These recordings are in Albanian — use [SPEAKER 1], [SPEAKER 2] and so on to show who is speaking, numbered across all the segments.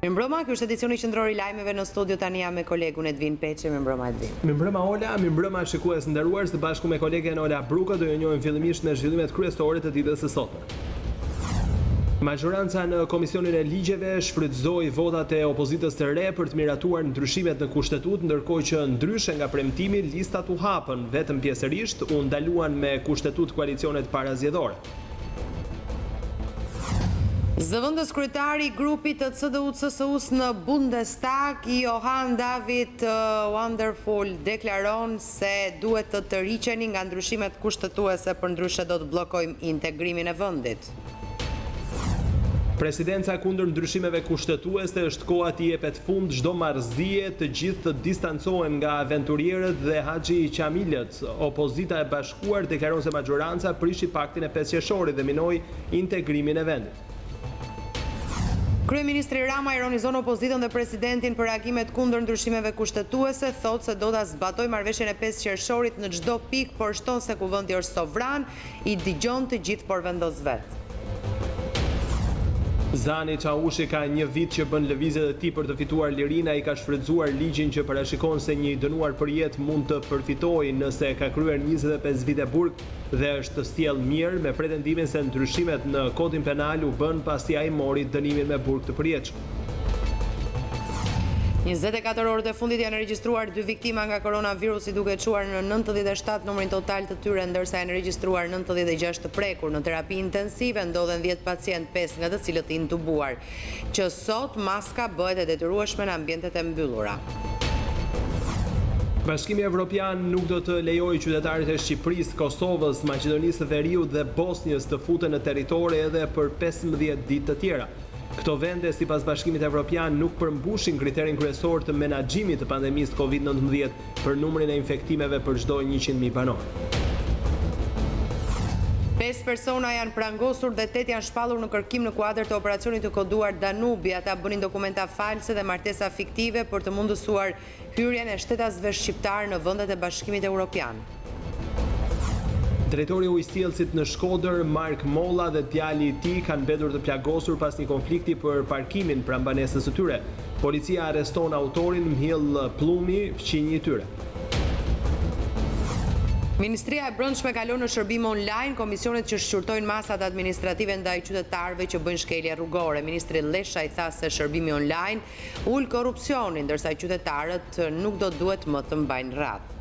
[SPEAKER 1] Mirëmbrëma, ky është edicioni qendror i lajmeve. Në studio tani jam me kolegun Edvin Peçi. Mirëmbrëma Edvin.
[SPEAKER 2] Mirëmbrëma Ola, mirëmbrëma shikues nderuar, së bashku me kolegen Ola Bruka do ju njohim fillimisht me zhvillimet kryesore të ditës së sotme. Majoranca në Komisionin e Ligjeve shfrytëzoi votat e opozitës të re për të miratuar ndryshimet në kushtetutë, ndërkohë që ndryshe nga premtimi listat u hapën vetëm pjesërisht, u ndaluan me kushtetutë koalicionet parazgjedhore.
[SPEAKER 1] Zëvendës kryetari i grupit të CDU-CSU-s në Bundestag, Johan David Wonderful, deklaron se duhet të tërhiqeni nga ndryshimet kushtetuese, përndryshe do të bllokojmë integrimin e vendit.
[SPEAKER 2] Presidenca kundër ndryshimeve kushtetuese është koha t'i jepet fund çdo marrëzie, të gjithë të distancohen nga aventurierët dhe Haxhi Qamilët. Opozita e bashkuar deklaron se majoranca prishi paktin e 5 qershorit dhe minoi integrimin e vendit.
[SPEAKER 1] Kryeministri Rama ironizon opozitën dhe presidentin për reagimet kundër ndryshimeve kushtetuese, thotë se do ta zbatojë marrëveshjen e 5 qershorit në çdo pikë, por shton se kuvendi është sovran, i dëgjon të gjithë por vendos vet.
[SPEAKER 2] Zani Çaushi ka një vit që bën lëvizjet e tij për të fituar lirinë. Ai ka shfrytzuar ligjin që parashikon se një i dënuar për jetë mund të përfitojë nëse ka kryer 25 vite burg dhe është sjell mirë, me pretendimin se ndryshimet në kodin penal u bën pasi ai mori dënimin me burg të përjetshëm.
[SPEAKER 1] 24 orët e fundit janë regjistruar 2 viktima nga koronavirusi, duke çuar në 97 numrin total të tyre, ndërsa janë regjistruar 96 të prekur. Në terapi intensive ndodhen 10 pacient, 5 nga të cilët intubuar, që sot maska bëhet e detyrueshme në ambientet e mbyllura.
[SPEAKER 2] Bashkimi Evropian nuk do të lejojë qytetarët e Shqipërisë, Kosovës, Maqedonisë së Veriut dhe Bosnjës të futen në territori edhe për 15 ditë të tjera. Këto vende, sipas Bashkimit Evropian, nuk përmbushin kriterin kryesor të menaxhimit të pandemisë COVID-19 për numrin e infektimeve për çdo 100.000 banor.
[SPEAKER 1] 5 persona janë prangosur dhe 8 janë shpallur në kërkim në kuadër të operacionit të koduar Danubi. Ata bënin dokumenta false dhe martesa fiktive për të mundësuar hyrjen e shtetasve shqiptar në vendet e Bashkimit Evropian.
[SPEAKER 2] Drejtori i ujësjellësit në Shkodër, Mark Molla, dhe djali i tij kanë mbetur të plagosur pas një konflikti për parkimin pranë banesës së tyre. Policia arreston autorin, mhill pllumi fqinjë i tyre.
[SPEAKER 1] Ministria e Brendshme kalon në shërbim online komisionet që shqyrtojnë masat administrative ndaj qytetarëve që bëjnë shkelje rrugore. Ministri Lesha i tha se shërbimi online ul korrupsionin, ndërsa qytetarët nuk do duhet më të mbajnë radhë.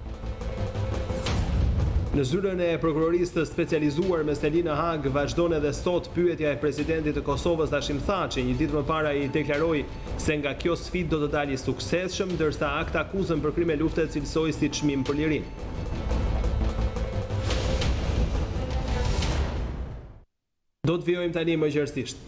[SPEAKER 2] Në zyrën e prokurorisë të specializuar me seli në Hag vazhdon edhe sot pyetja e presidentit të Kosovës Hashim Thaçi. Një ditë më para i deklaroi se nga kjo sfidë do të dalë suksesshëm, ndërsa akt akuzën për krime lufte cilësoi si çmim për lirinë. Do të vijojmë tani më gjerësisht.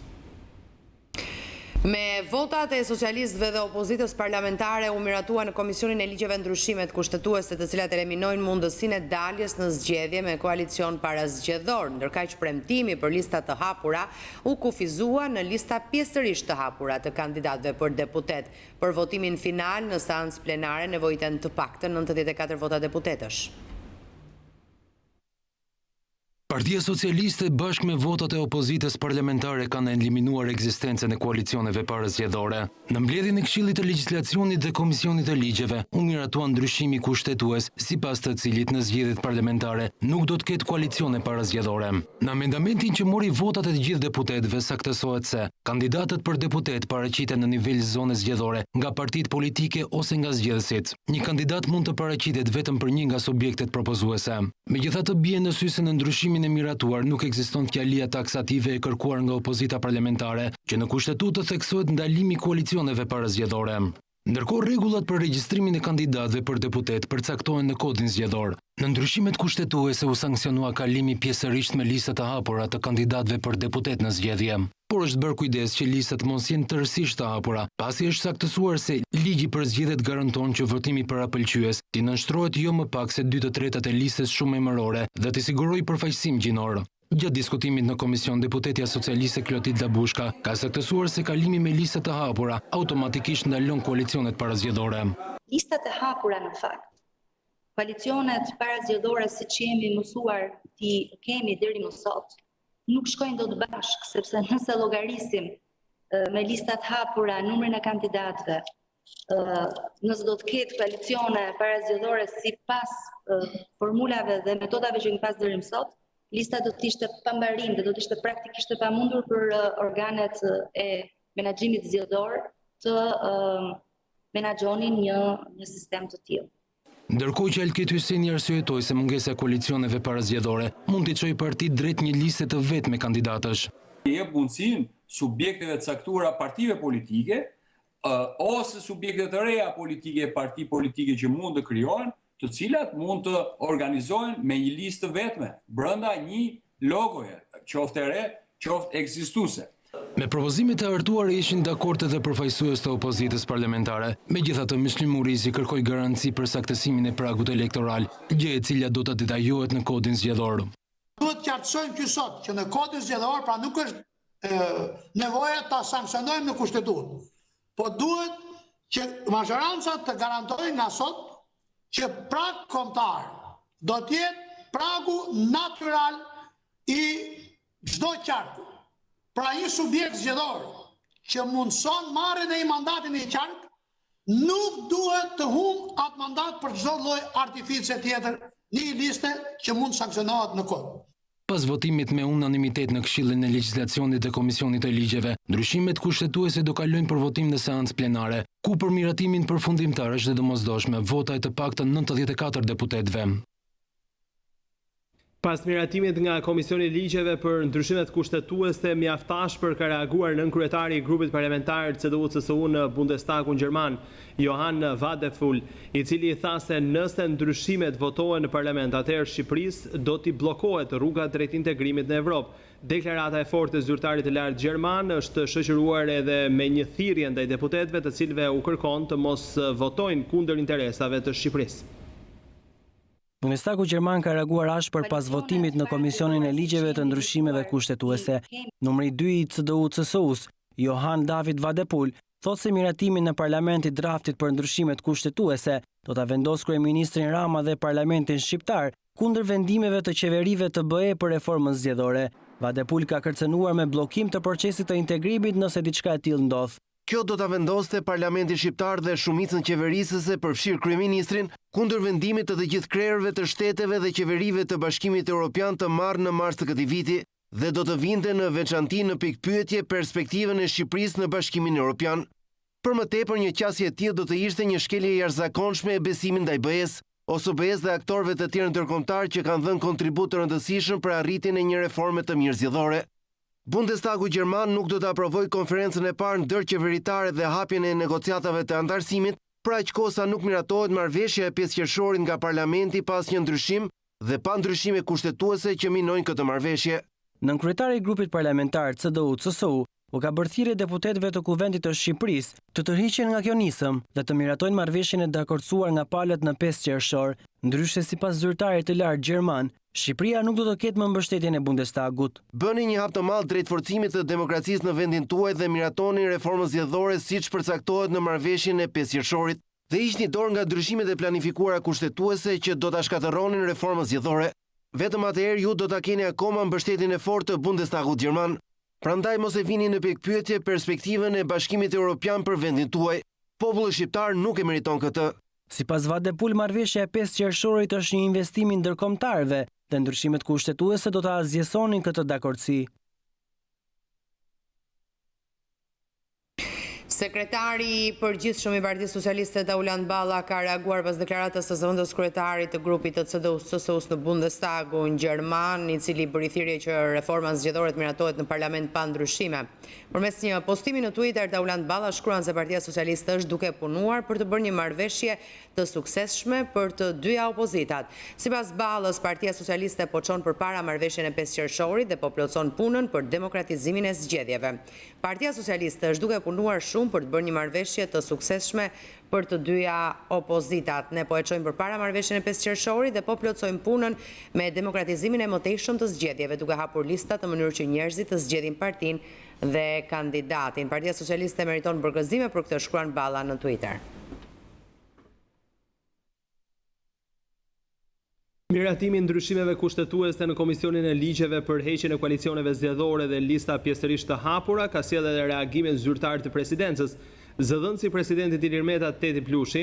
[SPEAKER 1] Me votat e socialistëve dhe opozitës parlamentare u miratua në Komisionin e Ligjeve ndryshimet kushtetuese, të cilat eliminojnë mundësinë e daljes në zgjedhje me koalicion parazgjedhor, ndërkaq premtimi për lista të hapura u kufizua në lista pjesërisht të hapura të kandidatëve për deputet. Për votimin final në seancë plenare nevojiten të paktën 94 vota deputetësh.
[SPEAKER 3] Partia Socialiste bashkë me votat e opozitës parlamentare kanë eliminuar ekzistencën e koalicioneve parazgjedhore. Në mbledhjen e Këshillit të Legjislacionit dhe Komisionit të Ligjeve u miratua ndryshimi kushtetues, sipas të cilit në zgjedhjet parlamentare nuk do të ketë koalicione parazgjedhore. Në amendamentin që mori votat e të gjithë deputetëve saktësohet se kandidatët për deputet paraqiten në nivel zone zgjedhore nga partitë politike ose nga zgjedhësit. Një kandidat mund të paraqitet vetëm për një nga subjektet propozuese. Megjithatë, bie në sy se në ndryshimin e miratuar nuk ekziston fjalia taksative e kërkuar nga opozita parlamentare, që në kushtetutë të theksohet ndalimi i koalicioneve parazgjedhore. Ndërkohë, rregullat për regjistrimin e kandidatëve për deputet përcaktohen në kodin zgjedhor. Në ndryshimet kushtetuese u sanksionua kalimi pjesërisht me listat të hapura të kandidatëve për deputet në zgjedhje. Por është bërë kujdes që listat mos jenë tërësisht të hapura, pasi është saktësuar se ligji për zgjedhjet garanton që votimi parapëlqyes t'i nënshtrohet jo më pak se 2/3 e listës shumë emërore dhe t'i sigurojë përfaqësim gjinor. Gjatë diskutimit në komision, deputetja socialiste Klotilda Bushka ka saktësuar se kalimi me listat të hapura automatikisht ndalon koalicionet parazgjedhore.
[SPEAKER 4] Listat e hapura në fakt, koalicionet parazgjedhore siç jemi mësuar ti kemi deri më sot, nuk shkojnë dot bashkë, sepse nëse llogarisim me listat hapura, numrin e kandidatëve, nëse do të ketë koalicione parazgjedhore sipas formulave dhe metodave që kemi pas deri më sot, lista do të ishte pambarim dhe do të ishte praktikisht e pamundur për organet e menaxhimit zgjedhor të menaxhonin një sistem të tillë.
[SPEAKER 3] Ndërkohë që Elkit Hysin arsyetoi se mungesa e koalicioneve parazgjedhore mund t'i çojë partitë drejt një liste të vetë me kandidatësh.
[SPEAKER 5] Jep mundësinë subjekteve të caktuara partive politike ose subjekte të reja politike, parti politike që mund të krijohen, të cilat mund të organizohen me një listë vetme brenda një logoje, qoftë e re, qoftë ekzistuese.
[SPEAKER 3] Me propozimet e artuara ishin dakord edhe përfaqësues të opozitës parlamentare. Megjithatë, Myslim Murizi kërkoi garanci për saktësimin e pragut elektoral, gjë e cila do të detajohet në kodin zgjedhor.
[SPEAKER 6] Duhet të qartësojmë që sot që në kodin zgjedhor pra nuk është nevoja ta sankcionojmë në kushtetutë, po duhet që majorancat të garantojnë nga sot që prag kombëtar do të jetë pragu natyral i çdo qarku. Pra një subjekt zgjedhor që mundson marrjen e një mandatin e një qark, nuk duhet të humbë atë mandat për çdo lloj artifice tjetër, një liste që mund sankcionohet në kod.
[SPEAKER 3] Pas votimit me unanimitet në Këshillin e Legjislacionit të Komisionit të Ligjeve, ndryshimet kushtetuese do kalojnë për votim në seancë plenare, ku për miratimin përfundimtar është domosdoshme vota e të paktën 94 deputetëve.
[SPEAKER 2] Pas miratimit nga Komisioni i Ligjeve për ndryshimet kushtetuese, mjaftashpër ka reaguar nënkryetari i grupit parlamentar CDU-CSU në Bundestagun gjerman, Johan Vadeful, i cili tha se nëse ndryshimet votohen në parlament, atëherë Shqipërisë do t'i bllokohet rruga drejt integrimit në Evropë. Deklarata e fortë e zyrtarit të lartë gjerman është shoqëruar edhe me një thirrje ndaj deputetëve të cilëve u kërkon të mos votojnë kundër interesave të Shqipërisë.
[SPEAKER 7] Bundestagu gjerman ka reaguar ashpër pas votimit në Komisionin e Ligjeve të ndryshimeve kushtetuese. Numri 2 i CDU-CSU-s, Johan David Vadepul, thotë se miratimi në parlamentit draftit për ndryshimet kushtetuese do ta vendos kryeministrin Rama dhe parlamentin shqiptar kundër vendimeve të qeverive të BE për reformën zgjedhore. Vadepul ka kërcënuar me bllokim të procesit të integrimit nëse diçka e tillë ndodh.
[SPEAKER 8] Kjo do ta vendoste Parlamenti shqiptar dhe shumicën qeverisëse përfshirë kryeministrin kundër vendimit të gjithë krerëve të shteteve dhe qeverive të Bashkimit Evropian të marrë në mars të këtij viti dhe do të vinte në veçanti në pikpyetje perspektivën e Shqipërisë në Bashkimin Evropian. Për më tepër, një qasje e tillë do të ishte një shkelje e jashtëzakonshme e besimit ndaj BE-s, ose BE-s dhe aktorëve të tjerë ndërkombëtar që kanë dhënë kontribut të rëndësishëm për arritjen e një reforme të mirë zgjedhore. Bundestagu gjerman nuk do të aprovojë konferencën e parë ndërqeveritare dhe hapjen e negociatave të antarësimit, për aq kohë sa nuk miratohet marrëveshja e 5 qershorit nga parlamenti pas një ndryshim dhe pa ndryshime kushtetuese që minojnë këtë marrëveshje.
[SPEAKER 7] Nënkryetari i grupit parlamentar CDU-CSU u ka bërë thirrje deputetëve të Kuvendit të Shqipërisë të tërhiqen nga kjo nisëm dhe të miratojnë marrëveshjen e dakordsuar nga palët në 5 qershor. Ndryshe sipas zyrtarit të lartë gjerman, Shqipëria nuk do të ketë më mbështetjen e Bundestagut.
[SPEAKER 8] Bëni një hap të madh drejt forcimit të demokracisë në vendin tuaj dhe miratoni reformën zgjedhore siç përcaktohet në marrëveshjen e 5 qershorit dhe hiqni dorë nga ndryshimet e planifikuara kushtetuese që do ta shkatërronin reformën zgjedhore. Vetëm atëherë ju do ta keni akoma mbështetjen e fortë të Bundestagut gjerman. Prandaj mos e vini në pikpyetje perspektivën e Bashkimit Evropian për vendin tuaj. Populli shqiptar nuk e meriton këtë.
[SPEAKER 7] Sipas Vadepul, marrëveshja e 5 qershorit është një investim i ndërkombëtarëve dhe ndryshimet kushtetuese do ta azgjesonin këtë dakordsi.
[SPEAKER 1] Sekretari i përgjithshëm i Partisë Socialiste Tauland Balla ka reaguar pas deklaratës së zëvendës kryetarit të grupit të CDU-CSU-s në Bundestagun gjerman, i cili bëri thirrje që reforma zgjedhore të miratohet në parlament pa ndryshime. Përmes një postimi në Twitter, Tauland Balla shkruan se Partia Socialiste është duke punuar për të bërë një marrëveshje të suksesshme për të dyja opozitat. Sipas Ballës, Partia Socialiste po çon përpara marrëveshjen e 5 qershorit dhe po plotson punën për demokratizimin e zgjedhjeve. Partia Socialiste është duke punuar shumë për të bërë një marrëveshje të suksesshme për të dyja opozitat. Ne po e çojmë përpara marrëveshjen e 5 qershorit dhe po plotësojmë punën me demokratizimin e mëtejshëm të zgjedhjeve, duke hapur listat në mënyrë që njerëzit të zgjedhin partinë dhe kandidatin. Partia Socialiste meriton përgëzime për këtë, shkruan Balla në Twitter.
[SPEAKER 2] Miratimi ndryshimeve kushtetuese në Komisionin e Ligjeve për heqjen e koalicioneve zgjedhore dhe lista pjesërisht të hapura ka sjellë edhe reagimin zyrtar të presidencës. Zëdhënësi i presidentit Ilir Meta, Teti Plushi,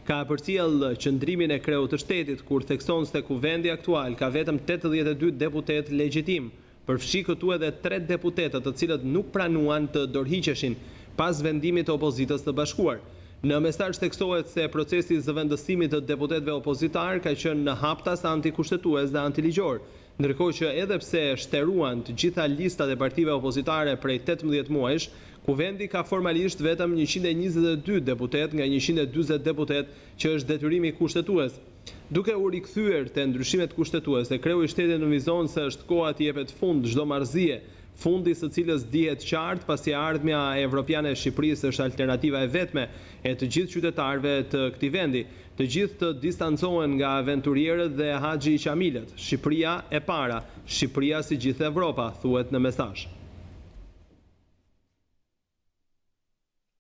[SPEAKER 2] ka përcjell qëndrimin e kreut të shtetit kur thekson se kuvendi aktual ka vetëm 82 deputet legjitim. Përfshi këtu edhe 3 deputetët të cilët nuk pranuan të dorëhiqeshin pas vendimit të opozitës të bashkuar. Në mesazh theksohet se procesi i zëvendësimit të deputetëve opozitar ka qenë në haptas antikushtetues dhe antiligjor, ndërkohë që edhe pse shteruan të gjitha listat e partive opozitare prej 18 muajsh, kuvendi ka formalisht vetëm 122 deputet nga 140 deputet që është detyrimi kushtetues. Duke u rikthyer te ndryshimet kushtetuese, kreu i shtetit nënvizon se është koha të jepet fund çdo marrëzie, fundi së cilës dihet qartë pasi ardhmja evropiane e Shqipërisë është alternativa e vetme e të gjithë qytetarëve të këtij vendi. Të gjithë të distancohen nga aventurierët dhe haxhi i qamilet. Shqipëria e para, Shqipëria si gjithë Evropa, thuhet në mesazh.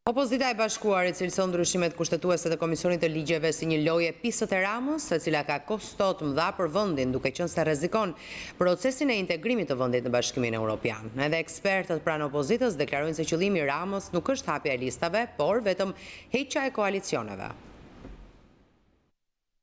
[SPEAKER 1] Opozita e bashkuar i cilëson ndryshimet kushtetuese të Komisionit të Ligjeve si një lojë pisët e Ramës, e cila ka kosto të mëdha për vendin, duke qenë se rrezikon procesin e integrimit të vendit në Bashkimin Evropian. Edhe ekspertët pranë opozitës deklarojnë se qëllimi i Ramës nuk është hapja e listave, por vetëm heqja e koalicioneve.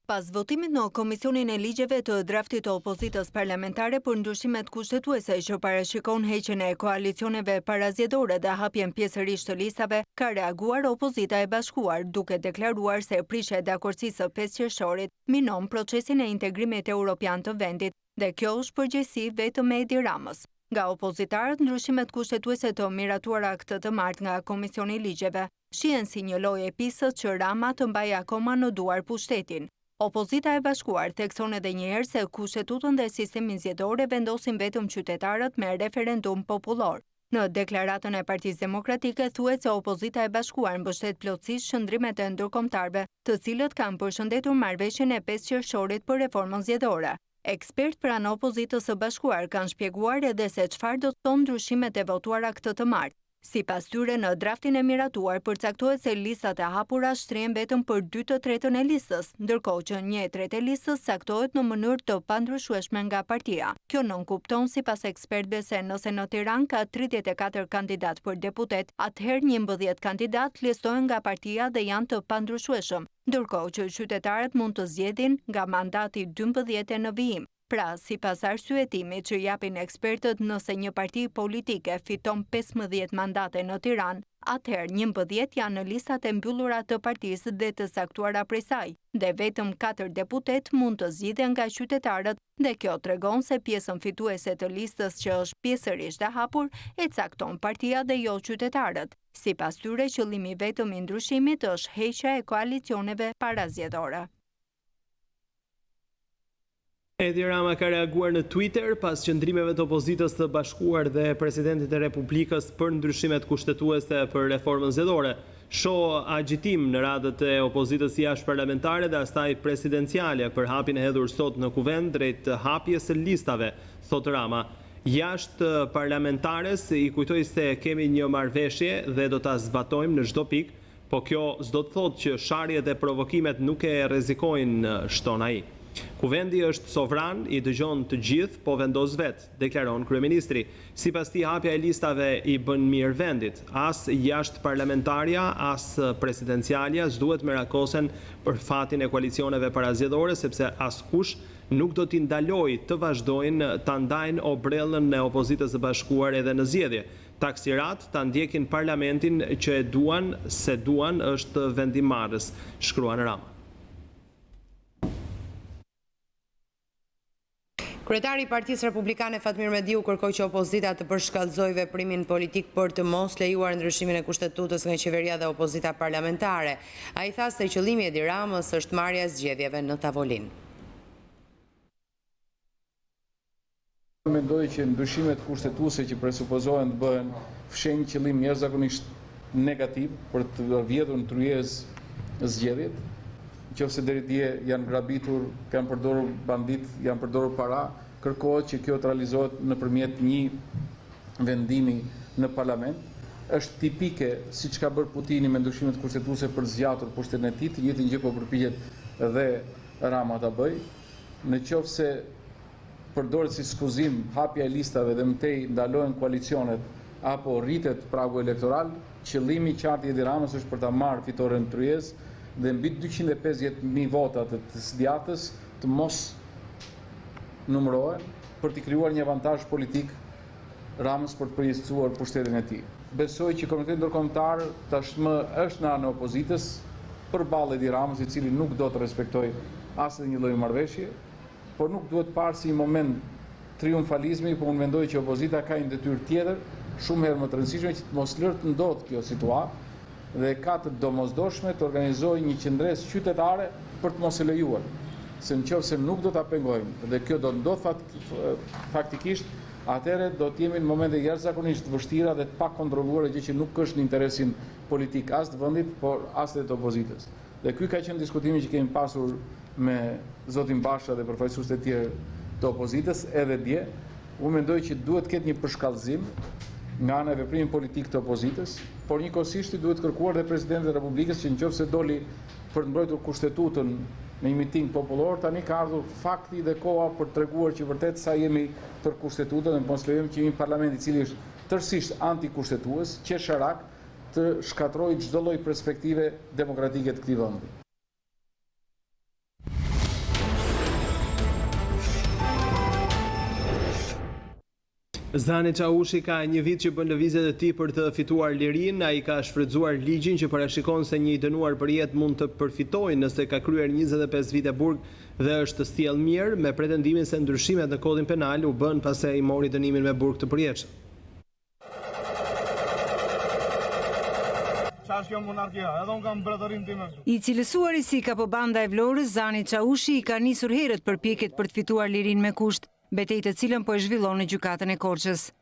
[SPEAKER 9] Pas votimit në Komisionin e Ligjeve të draftit të opozitës parlamentare për ndryshimet kushtetuese që parashikon heqjen e koalicioneve parazgjedhore dhe hapjen pjesërisht të listave, ka reaguar opozita e bashkuar duke deklaruar se prishja e dakordësisë së 5 qershorit minon procesin e integrimit europian të vendit dhe kjo është përgjegjësi vetëm e Edi Ramës. Nga opozitarët, ndryshimet kushtetuese të miratuara këtë të martë nga Komisioni i Ligjeve shihen si një lojë e pisët që Rama të mbajë akoma në duar pushtetin. Opozita e bashkuar thekson edhe një herë se kushtetutën dhe sistemin zgjedhor e vendosin vetëm qytetarët me referendum popullor. Në deklaratën e Partisë Demokratike thuhet se opozita e bashkuar mbështet plotësisht shëndrimet e ndërkombëtarëve, të cilët kanë përshëndetur marrëveshjen e 5 qershorit për reformën zgjedhore. Ekspert pranë opozitës së bashkuar kanë shpjeguar edhe se çfarë do të thonë ndryshimet e votuara këtë të martë. Sipas tyre, në draftin e miratuar përcaktohet se listat e hapura shtrihen vetëm për 2/3 e listës, ndërkohë që 1/3 e listës saktohet në mënyrë të pandryshueshme nga partia. Kjo nënkupton sipas ekspertëve se nëse në Tiranë ka 34 kandidat për deputet, atëherë 11 kandidat listohen nga partia dhe janë të pandryshueshëm, ndërkohë që qytetarët mund të zgjedhin nga mandati 12 në vijim. Pra, sipas arsyetimit që japin ekspertët, nëse një parti politike fiton 15 mandate në Tiranë, atëherë 11 janë në listat e mbyllura të partisë dhe të saktuara prej saj, dhe vetëm 4 deputet mund të zgjidhen nga qytetarët, dhe kjo tregon se pjesën fituese të listës që është pjesërisht e hapur e cakton partia dhe jo qytetarët. Sipas tyre, qëllimi vetëm i ndryshimit është heqja e koalicioneve parazgjedhore.
[SPEAKER 2] Edi Rama ka reaguar në Twitter pas qëndrimeve të opozitës të bashkuar dhe presidentit e Republikës për ndryshimet kushtetuese për reformën zgjedhore. Shoh agjitim në radhët e opozitës jashtëparlamentare dhe asaj presidenciale për hapjen e hedhur sot në kuvend drejt hapjes së listave, thot Rama. Jashtë parlamentares i kujtoi se kemi një marrëveshje dhe do ta zbatojmë në çdo pikë, po kjo s'do të thotë që sharjet dhe provokimet nuk e rrezikojnë, shton ai. Kuvendi është sovran, i dëgjon të gjithë, po vendos vetë, deklaron kryeministri. Sipas tij, hapja e listave i bën mirë vendit. As jashtë parlamentarja, as presidencialja s'duhet merakosen për fatin e koalicioneve parazgjedhore, sepse askush nuk do t'i ndalojë të vazhdojnë ta ndajnë obrellën e opozitës së bashkuar edhe në zgjedhje. Taksirat ta ndjekin parlamentin që e duan, se duan është vendimarrës, shkruan Rama.
[SPEAKER 1] Kryetari i Partisë Republikane Fatmir Mediu kërkoi që opozita të përshkallëzojë veprimin politik për të mos lejuar ndryshimin e kushtetutës nga qeveria dhe opozita parlamentare. Ai tha se qëllimi i Edi Ramës është marrja e zgjedhjeve në tavolinë.
[SPEAKER 10] Mendoj që ndryshimet kushtetuese që presupozohen të bëhen fshehin qëllim jashtëzakonisht negativ për të vjedhur në tryezë zgjedhjet. Nëse deri dje janë grabitur, kanë përdorur bandit, janë përdorur para, kërkohet që kjo të realizohet nëpërmjet një vendimi në parlament. Është tipike siç ka bërë Putini me ndryshimet kushtetuese për zgjatur pushtetin e tij, të njëjtën gjë po përpiqet dhe Rama ta bëjë. në qoftë se përdoret si skuzim hapja e listave dhe mëtej ndalohen koalicionet apo rritet pragu elektoral, qëllimi i qartë i Edi Ramës është për ta marrë fitoren tryez dhe mbi 250.000 votat të sdjatës të mos numërohen për të krijuar një avantazh politik Ramës për të përjetësuar pushtetin e tij. Besoj që Komiteti Ndërkombëtar tashmë është në anë e opozitës përballë Edi Ramës, i cili nuk do të respektojë asnjë një lloj marrëveshje, por nuk duhet parë si një moment triumfalizmi, por unë mendoj që opozita ka një detyrë tjetër, shumë herë më të rëndësishme, që të mos lërë të ndodhë kjo situatë dhe ka të domosdoshme të organizojë një qendresë qytetare për të mos e lejuar. Se nëse nuk do ta pengojmë dhe kjo do ndodh faktikisht, atëherë do të jemi në momente jashtëzakonisht vështira dhe të pakontrolluara, gjë që nuk është në interesin politik as të vendit, por as të opozitës. Dhe ky ka qenë diskutimi që kemi pasur me zotin Basha dhe përfaqësuesit e tjerë të opozitës edhe dje. Unë mendoj që duhet të ketë një përshkallëzim nga ana e veprimit politik të opozitës, por njëkohësisht duhet kërkuar dhe Presidenti i Republikës që nëse doli për të mbrojtur kushtetutën në një miting popullor, tani ka ardhur fakti dhe koha për të treguar që vërtet sa jemi për kushtetutën dhe mos lejojmë që një parlament i cili është tërësisht antikushtetues, qesharak, të shkatrojë çdo lloj perspektive demokratike të këtij vendi.
[SPEAKER 2] Zane Çaushi ka një vit që bën lëvizjet e tij për të fituar lirinë. Ai ka shfrytzuar ligjin që parashikon se një i dënuar për jetë mund të përfitojë nëse ka kryer 25 vite burg dhe është sjell mirë, me pretendimin se ndryshimet në kodin penal u bën pasi ai mori dënimin me burg të përjetshëm.
[SPEAKER 9] I cilësuari si kapobanda e Vlorës, Zani Çaushi i ka nisur herët përpjekjet për të fituar lirinë me kusht, betejë të cilën po e zhvillon në gjykatën e Korçës.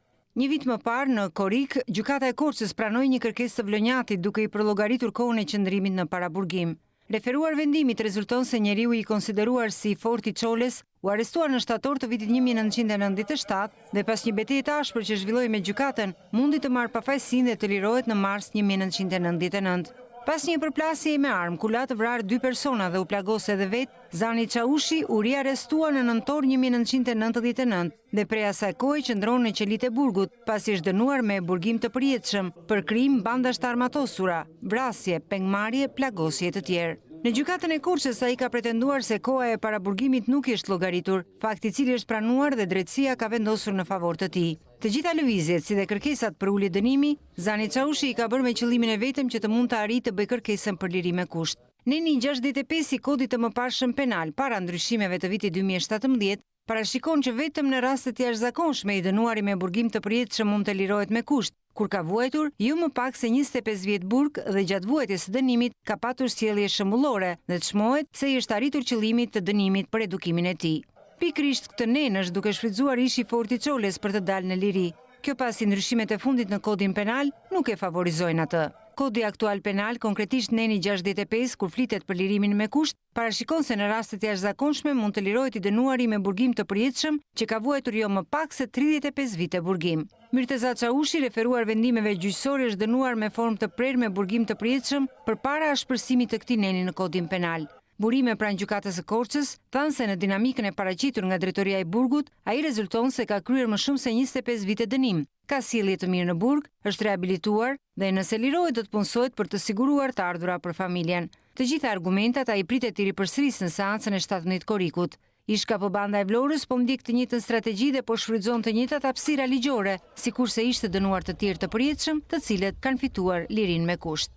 [SPEAKER 9] Një vit më parë në korrik, gjykata e Korçës pranoi një kërkesë të vlonjatit duke i përllogaritur kohën e qëndrimit në paraburgim. Referuar vendimit rezulton se njeriu i konsideruar si Forti Çoles u arrestuar në shtator të vitit 1997 dhe pas një betejë të ashpër që zhvilloi me gjykatën, mundi të marrë pafajësinë dhe të lirohet në mars 1999. Pas një përplasje me armë, ku la të vrarë 2 persona dhe u plagos edhe vetë, Zani Çaushi u riarrestuar në nëntor 1999 dhe prej asaj kohe qëndron në qelit e burgut, pasi është dënuar me burgim të përjetshëm për krim bandazh të armatosura, vrasje, pengmarrje, plagosje të tjerë. Në gjykatën e Korçës ai ka pretenduar se koha e paraburgimit nuk është llogaritur, fakt i cili është pranuar dhe drejtësia ka vendosur në favor të tij. Të gjitha lëvizjet, si dhe kërkesat për ulje dënimi, Zani Çaushi i ka bërë me qëllimin e vetëm që të mund të arrijë të bëjë kërkesën për liri me kusht. Neni 65 i kodit të mëparshëm penal para ndryshimeve të vitit 2017 parashikon që vetëm në rastet jashtëzakonshme i dënuari me burgim të përjetshëm mund të lirohet me kusht, kur ka vuajtur jo më pak se 25 vjet burg dhe gjatë vuajtjes së dënimit ka patur sjellje shembullore dhe çmohet se i është arritur qëllimi të dënimit për edukimin e tij. Pikërisht këtë nen është duke shfrytzuar ishi Forti Çoles për të dalë në liri. Kjo pasi ndryshimet e fundit në kodin penal nuk e favorizojnë atë. Kodi aktual penal, konkretisht neni 65, kur flitet për lirimin me kusht, parashikon se në rastet jashtëzakonshme mund të lirohet i dënuari me burgim të përjetshëm që ka vuajtur jo më pak se 35 vite burgim. Mirteza Çaushi, referuar vendimeve gjyqësore, është dënuar me formë të prerë me burgim të përjetshëm përpara ashpërsimit të këtij neni në kodin penal. Burime pranë gjykatës së Korçës thanë se në dinamikën e paraqitur nga drejtoria e burgut, ai rezulton se ka kryer më shumë se 25 vite dënim, ka sjellje të mirë në burg, është rehabilituar dhe nëse lirohet do të punësohet për të siguruar të ardhurat për familjen. Të gjitha argumentat ai pritet të ripërsërisë në seancën e 17 korrikut. Ish kapobanda e Vlorës po ndjek të njëjtën strategji dhe po shfrytëzon të njëjtat hapësira ligjore, sikurse ishte dënuar të tjerë të përjetshëm, të cilët kanë fituar lirinë me kusht.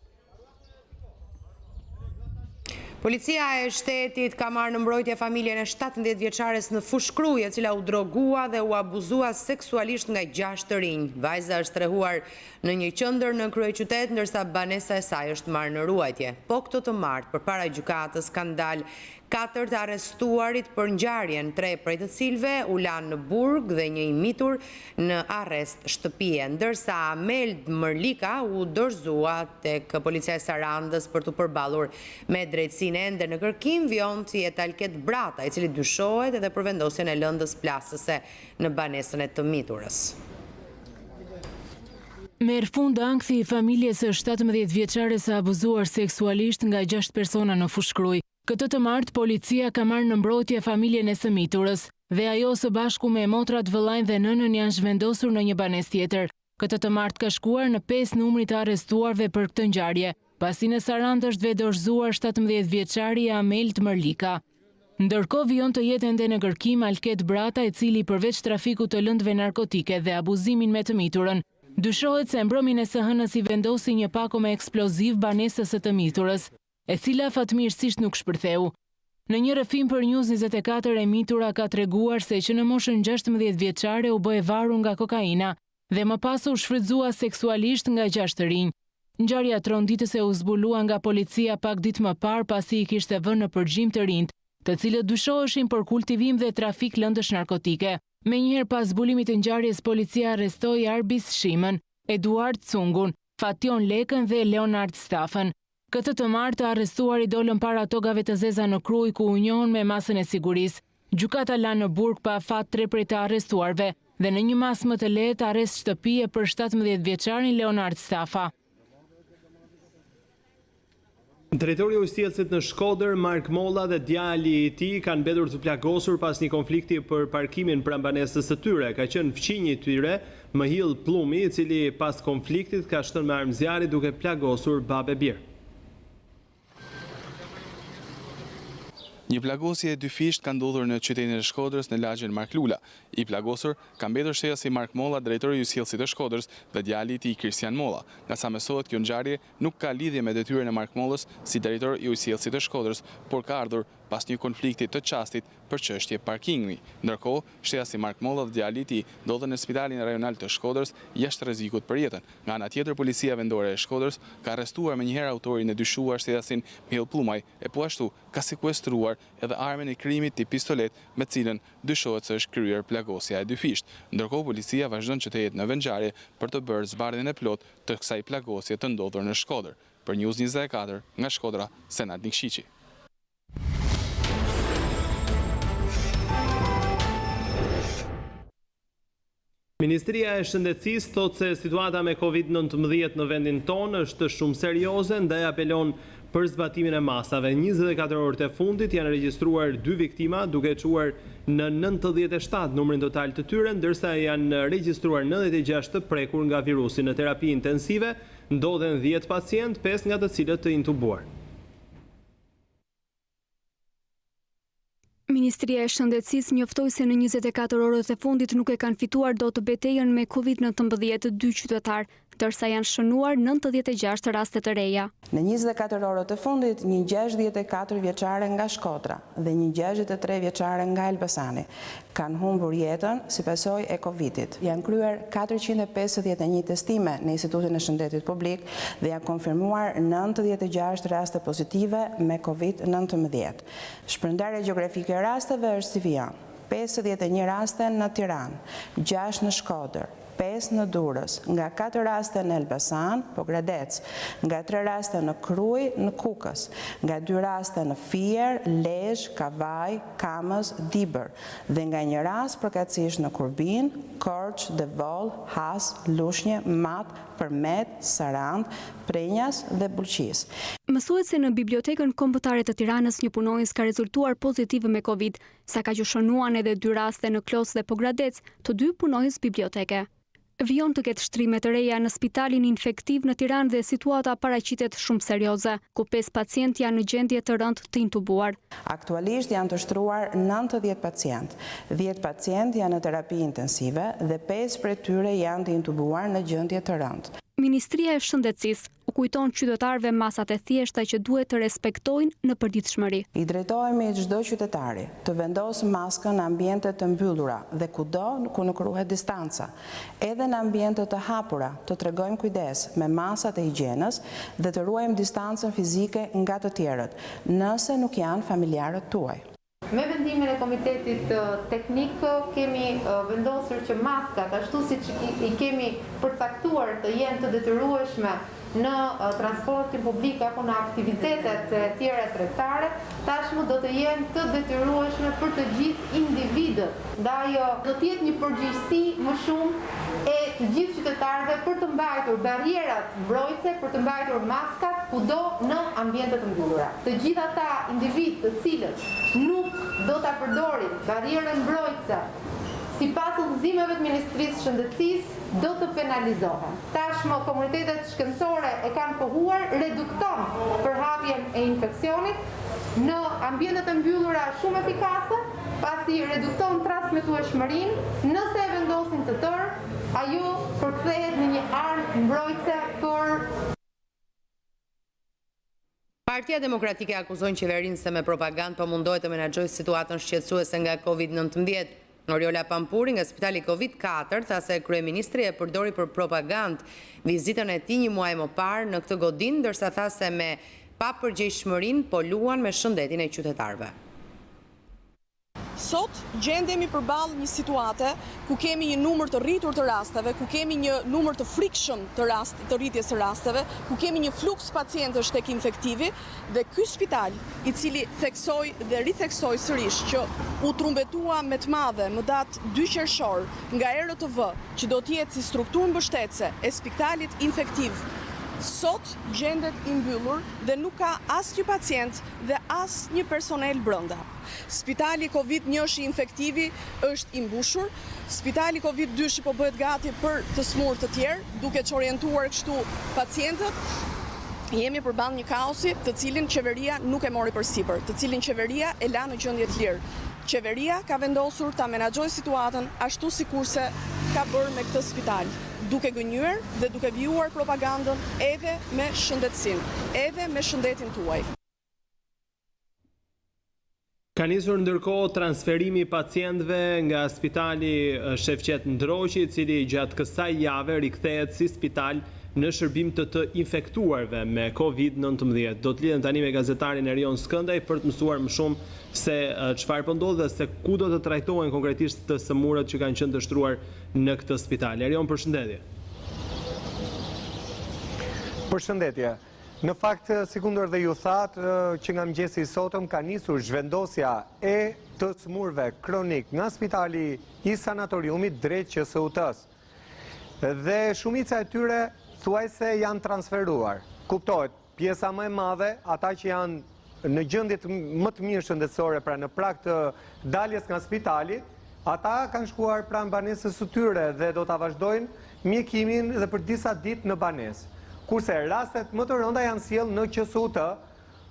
[SPEAKER 1] Policia e shtetit ka marrë në mbrojtje familjen e 17 vjeçares në Fushkruj, e cila u drogua dhe u abuzua seksualisht nga 6 të rinj. Vajza është trehuar në një qendër në kryeqytet, ndërsa banesa e saj është marrë në ruajtje. Po këto të martë përpara gjykatës kanë dalë 4 të arrestuarit për ngjarjen, 3 prej të cilëve u lanë në burg dhe një i mitur në arrest shtëpie, ndërsa Ameld Mërlika u dorëzua tek policia e Sarandës për të përballur me drejtësinë. Ende në kërkim vjon si Talket Brata, i cili dyshohet edhe për vendosjen e lëndës plasëse në banesën e të miturës.
[SPEAKER 11] Merr fund ankthi i familjes së 17 vjeçares së abuzuar seksualisht nga 6 persona në Fushkruj. Këtë të martë, policia ka marrë në mbrojtje familjen e sëmiturës dhe ajo së bashku me motrat, vëllain dhe nënën janë zhvendosur në një banesë tjetër. Këtë të martë ka shkuar në 5 numrit të arrestuarve për këtë ngjarje, pasi në Sarandë është vedorëzuar 17 vjeçari Amelt Mërlika. Ndërkohë vijon të jetë ende në kërkim Alket Brata, i cili përveç trafikut të lëndëve narkotike dhe abuzimin me të miturën, dyshohet se mbrëmjen e SHN-s i vendosi një pako me eksploziv banesës së të miturës, e cila fatmirësisht nuk shpërtheu. Në një rrëfim për News 24 e mitura ka treguar se që në moshën 16 vjeçare u bë e varur nga kokaina dhe më pas u shfrytëzua seksualisht nga 6 të rinj. Ngjarja tronditëse u zbulua nga policia pak ditë më parë pasi i kishte vënë në përgjim të rinjt, të cilët dyshoheshin për kultivim dhe trafik lëndësh narkotike. Menjëherë pas zbulimit të ngjarjes, policia arrestoi Arbis Shimën, Eduard Cungun, Fation Lekën dhe Leonard Stafën. Këtë të martë të arrestuari dolën para togave të zeza në Kruj, ku u njohën me masën e sigurisë. Gjykata la në burg pa fat 3 prej të arrestuarve dhe në një masë më të lehtë arrest shtëpie për 17 vjeçarin Leonard Stafa.
[SPEAKER 2] Drejtori i Ujësjellësit në Shkodër, Mark Molla dhe djali i tij kanë mbetur të plagosur pas një konflikti për parkimin pranë banesës së tyre. Ka qenë fqinji i tyre, Mëhill Plumi, i cili pas konfliktit ka shënë me armë zjarri duke plagosur babë e birë.
[SPEAKER 12] Një plagosje e 2 fisht ka ndodhur në qytetin e Shkodrës në lagjen Mark Lula. I plagosur ka mbetur shtesasi Mark Molla, drejtori i Ujësjellësit të Shkodrës, dhe djali i tij Kristian Molla. Nga sa mësohet, kjo ngjarje nuk ka lidhje me detyrën e Mark Mollës si drejtor i Ujësjellësit të Shkodrës, por ka ardhur pas një konflikti të çastit për çështje parkingi. Ndërkohë, shtesasi Mark Molla dhe djali i tij ndodhen në spitalin rajonal të Shkodrës jashtë rrezikut për jetën. Nga ana tjetër, policia vendore e Shkodrës ka arrestuar menjëherë autorin e dyshuar shtesasin Mëhill Plumaj, e po ashtu ka sekuestruar edhe armën e krimit tip pistolet me cilën dyshohet se është kryer plagosja e 2 fisht. Ndërkohë, policia vazhdon që të jetë në vendngjarje për të bërë zbardhjen e plotë të kësaj plagosje të ndodhur në Shkodër. Për News 24 nga Shkodra, Senat Nikšići.
[SPEAKER 2] Ministria e Shëndetësisë thotë se situata me COVID-19 në vendin tonë është shumë serioze, ndaj apelon për zbatimin e masave. 24 orët e fundit janë regjistruar 2 viktima, duke çuar në 97 numrin total të tyre, ndërsa janë regjistruar 96 të prekur nga virusi. Në terapi intensive ndodhen 10 pacient, 5 nga të cilët të intubuar.
[SPEAKER 13] Ministria e Shëndetësisë njoftoi se në 24 orët e fundit nuk e kanë fituar dot betejën me COVID-19 2 qytetar, ndërsa janë shënuar 96 raste të reja.
[SPEAKER 14] Në 24 orët e fundit, një 64 vjeçare nga Shkodra dhe një 63 vjeçare nga Elbasani kanë humbur jetën si pasojë e Covidit. Janë kryer 451 testime në Institutin e Shëndetit Publik dhe janë konfirmuar 96 raste pozitive me COVID-19. Shpërndarja gjeografike e rasteve është si vjen: 51 raste në Tiranë, 6 në Shkodër, 5 në Durrës, nga 4 raste në Elbasan, Pogradec, nga 3 raste në Kruj, në Kukës, nga 2 raste në Fier, Lezhë, Kavaj, Kamës, Dibër, dhe nga një rast përkatësisht në Kurbin, Korç, Devol, Has, Lushnjë, Mat, Përmet, Sarand, Prenjas dhe Bulqis.
[SPEAKER 13] Mësohet se në bibliotekën kombëtare të Tiranës një punonjës ka rezultuar pozitiv me Covid, sa ka që shënuan edhe 2 raste në Klos dhe Pogradec, të 2 punonjës biblioteke. Vijon të ketë shtrime të reja në spitalin infektiv në Tiranë dhe situata paraqitet shumë serioze, ku 5 pacient janë në gjendje të rëndë të intubuar.
[SPEAKER 14] Aktualisht janë të shtruar 90 pacient. 10 pacient janë në terapi intensive dhe 5 prej tyre janë të intubuar në gjendje të rëndë.
[SPEAKER 13] Ministria e Shëndetësisë u kujton qytetarëve masat e thjeshta që duhet të respektojnë në përditshmëri.
[SPEAKER 14] I drejtohemi çdo qytetari të vendosë maskën në ambiente të mbyllura dhe kudo ku nuk ruhet distanca. Edhe në ambiente të hapura të tregojmë kujdes me masat e higjienës dhe të ruajmë distancën fizike nga të tjerët, nëse nuk janë familjarët tuaj.
[SPEAKER 15] Me vendimin e komitetit teknik kemi vendosur që maskat, ashtu siç i kemi përcaktuar të jenë të detyrueshme në transportin publik apo në aktivitetet e tjera tregtare, tashmë do të jenë të detyrueshme për të gjithë individët. Ndaj do të jetë një përgjegjësi më shumë e të gjithë qytetarëve për të mbajtur barrierat mbrojtëse, për të mbajtur maskat kudo në ambiente të mbyllura. Të gjithë ata individ të cilët nuk do ta përdorin barrierën mbrojtëse sipas udhëzimeve të Ministrisë së Shëndetësisë, do të penalizohen. Tashmë komunitetet shkencore e kanë pohuar redukton përhapjen e infeksionit në ambiente të mbyllura shumë efikase, pasi redukton transmetueshmërinë, nëse e vendosin të tërë, ajo përkthehet në një armë mbrojtëse për
[SPEAKER 1] Partia Demokratike akuzon qeverinë se me propagandë po mundohet të menaxhojë situatën shqetësuese nga Covid-19. Oriola Pampuri nga Spitali Covid-4 tha se kryeministri e përdori për propagandë vizitën e tij një muaj më parë në këtë godinë, ndërsa tha se me papërgjegjshmërinë po luan me shëndetin e qytetarëve.
[SPEAKER 16] Sot gjendemi përballë një situate ku kemi një numër të rritur të rasteve, ku kemi një numër të frikshëm të rritjes së rasteve, ku kemi një fluks pacientësh tek infektivi dhe ky spital, i cili theksoi dhe ritheksoi sërish që u trumbetua me të madhe më datë 2 qershor nga RTV, që do të jetë si strukturë mbështetëse e spitalit infektiv, sot gjendet i mbyllur dhe nuk ka asnjë pacient dhe asnjë personel brenda. Spitali Covid-1 infektivi është i mbushur, spitali Covid-2 po bëhet gati për të smurë të tjerë, duke që orientuar kështu pacientët. Jemi përballë një kaosi të cilin qeveria nuk e mori përsipër, të cilin qeveria e la në gjendje të lirë. Qeveria ka vendosur ta menaxhojë situatën ashtu sikurse ka bërë me këtë spital, duke gënjur dhe duke vijuar propagandën edhe me shëndetësinë, edhe me shëndetin tuaj.
[SPEAKER 2] Ka nisur ndërkohë transferimi i pacientëve nga Spitali Shefqet Ndroqi, i cili gjatë kësaj jave rikthehet si spital në shërbim të infektuarve me Covid-19. Do të lidhem tani me gazetarin Erion Skëndaj për të mësuar më shumë se çfarë po ndodh dhe se ku do të trajtohen konkretisht të sëmurët që kanë qenë dështruar në këtë spital. Erion, përshëndetje.
[SPEAKER 17] Përshëndetje. Në fakt, si kundër dhe ju thatë, që nga mëngjesi i sotëm ka nisur zhvendosja e të smurve kronik nga spitali i sanatoriumit drejt QSU-s. Dhe shumica e tyre thuajse janë transferuar. Kuptohet, pjesa më e madhe, ata që janë në gjendjet më të mirë shëndetësore, pra në prag të daljes nga spitali, ata kanë shkuar pranë banesës së tyre dhe do ta vazhdojnë mjekimin dhe për disa ditë në banesë. Kurse rastet më të rënda janë sjellë në QSU-t,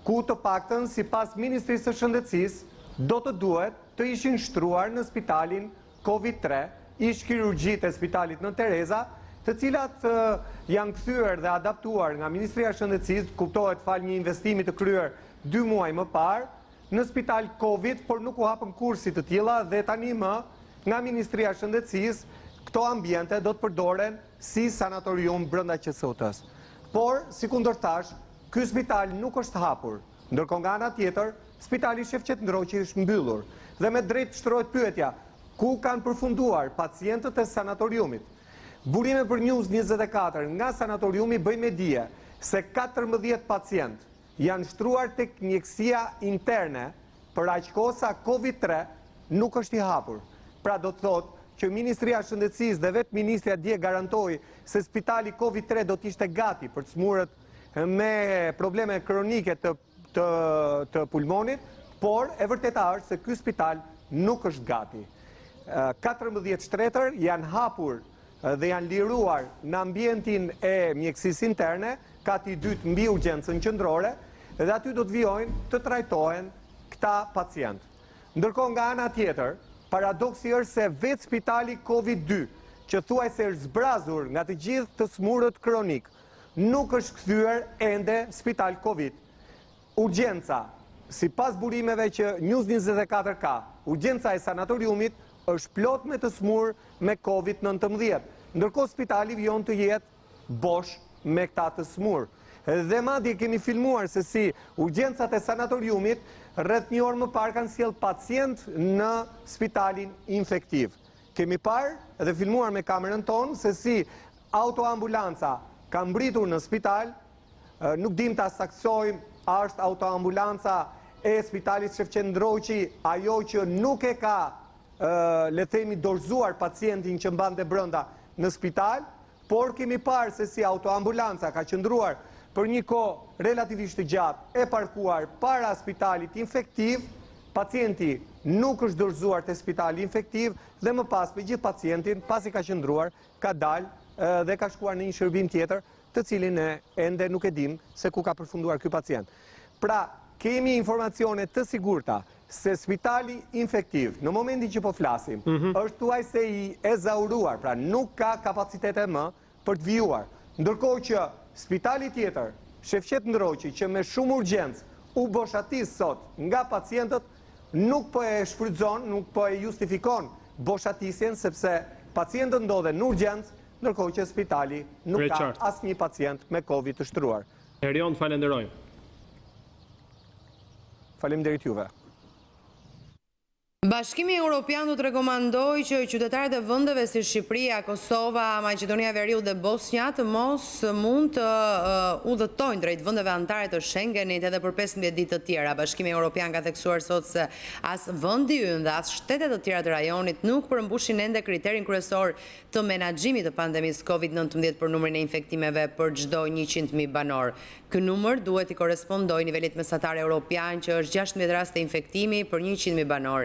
[SPEAKER 17] ku të paktën sipas Ministrisë së Shëndetësisë do të duhet të ishin shtruar në spitalin Covid-3, ish kirurgjit e spitalit në Tereza, të cilat janë kthyer dhe adaptuar nga Ministria e Shëndetësisë, kuptohet fal një investimi të kryer 2 muaj më parë, në spital Covid, por nuk u hapën kursi të tilla dhe tani më nga Ministria e Shëndetësisë këto ambiente do të përdoren si sanatorium brenda QSU-s. Por, si kundër thash, ky spital nuk është hapur, ndërkohë nga ana tjetër, spitali Shefqet Ndroqi është mbyllur dhe me drejt shtrohet pyetja, ku kanë përfunduar pacientët e sanatoriumit? Burime për News 24 nga sanatoriumi bëjnë me dije se 14 pacient janë shtruar tek mjekësia interne, për aq kohë sa Covid-3 nuk është i hapur. Pra do të thotë që Ministria e Shëndetësisë dhe vetë Ministria dje garantoi se spitali Covid-3 do të ishte gati për të smurët me probleme kronike të pulmonit, por e vërteta është se ky spital nuk është gati. 14 shtretër janë hapur dhe janë liruar në ambientin e mjekësisë interne, kati 2 mbi urgjencën qendrore, dhe aty do të vijojnë të trajtohen këta pacientë. Ndërkohë nga ana tjetër, paradoksi është se vetë spitali Covid-2, që thuajse është zbrazur nga të gjithë të smurët kronik, nuk është kthyer ende spital Covid. Urgjenca, sipas burimeve që News 24 ka, urgjenca e sanatoriumit është plot me të smur me Covid-19, ndërkohë spitali vijon të jetë bosh me këta të smur. Dhe madje kemi filmuar se si urgjencat e sanatoriumit rreth një orë më parë kanë sjell pacient në spitalin infektiv. Kemi parë dhe filmuar me kamerën tonë se si autoambulanca ka mbritur në spital, nuk dim ta saksojmë a është autoambulanca e spitalit Shefqet Ndroqi, ajo që nuk e ka le themi dorëzuar pacientin që mbante brenda, në spital, por kemi parë se si autoambulanca ka qëndruar për një kohë relativisht të gjatë e parkuar para spitalit infektiv, pacienti nuk është dorëzuar te spitali infektiv dhe më pas me gjithë pacientin, pasi ka qëndruar, ka dalë dhe ka shkuar në një shërbim tjetër, të cilin ende nuk e dim se ku ka përfunduar ky pacient. Pra, kemi informacione të sigurta se spitali infektiv, në momentin që po flasim, është thuajse i ezauruar, pra nuk ka kapacitete më për të vijuar. Ndërkohë që spitali tjetër, Shefqet Ndroqi, që me shumë urgjencë u boshatis sot nga pacientët, nuk po e shfrytëzon, nuk po e justifikon boshatisjen, sepse pacientët ndodhen në urgjencë, ndërkohë që spitali nuk ka asnjë pacient me Covid të shtruar.
[SPEAKER 2] Erion, falenderoj.
[SPEAKER 17] Faleminderit juve.
[SPEAKER 1] Bashkimi Evropian do të rekomandoj që qytetarët e vendeve si Shqipëria, Kosova, Maqedonia e Veriut dhe Bosnja të mos mund të udhëtojnë drejt vendeve anëtare të Schengenit edhe për 15 ditë të tjera. Bashkimi Evropian ka theksuar sot se as vendi ynë dhe as shtetet të tjera të rajonit nuk përmbushin ende kriterin kryesor të menaxhimit të pandemisë Covid-19 për numrin e infektimeve për çdo 100.000 banor. Ky numër duhet i korrespondojë nivelit mesatar evropian që është 16 raste infektimi për 100.000 banor.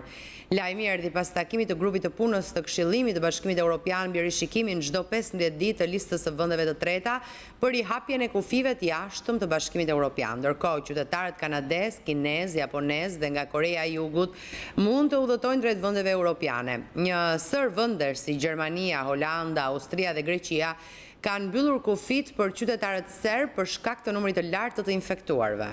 [SPEAKER 1] Lajmi erdhi pas takimit të grupit të punës të Këshillimit të Bashkimit Evropian mbi rishikimin çdo 15 ditë të listës së vendeve të treta për rihapjen e kufive të jashtëm të Bashkimit Evropian. Ndërkohë, qytetarët kanadez, kinez, japonez dhe nga Korea e Jugut mund të udhëtojnë drejt vendeve europiane. Një sër vendesh si Gjermania, Holanda, Austria dhe Greqia kanë mbyllur kufit për qytetarët serb për shkak të numrit të lartë të infektuarve.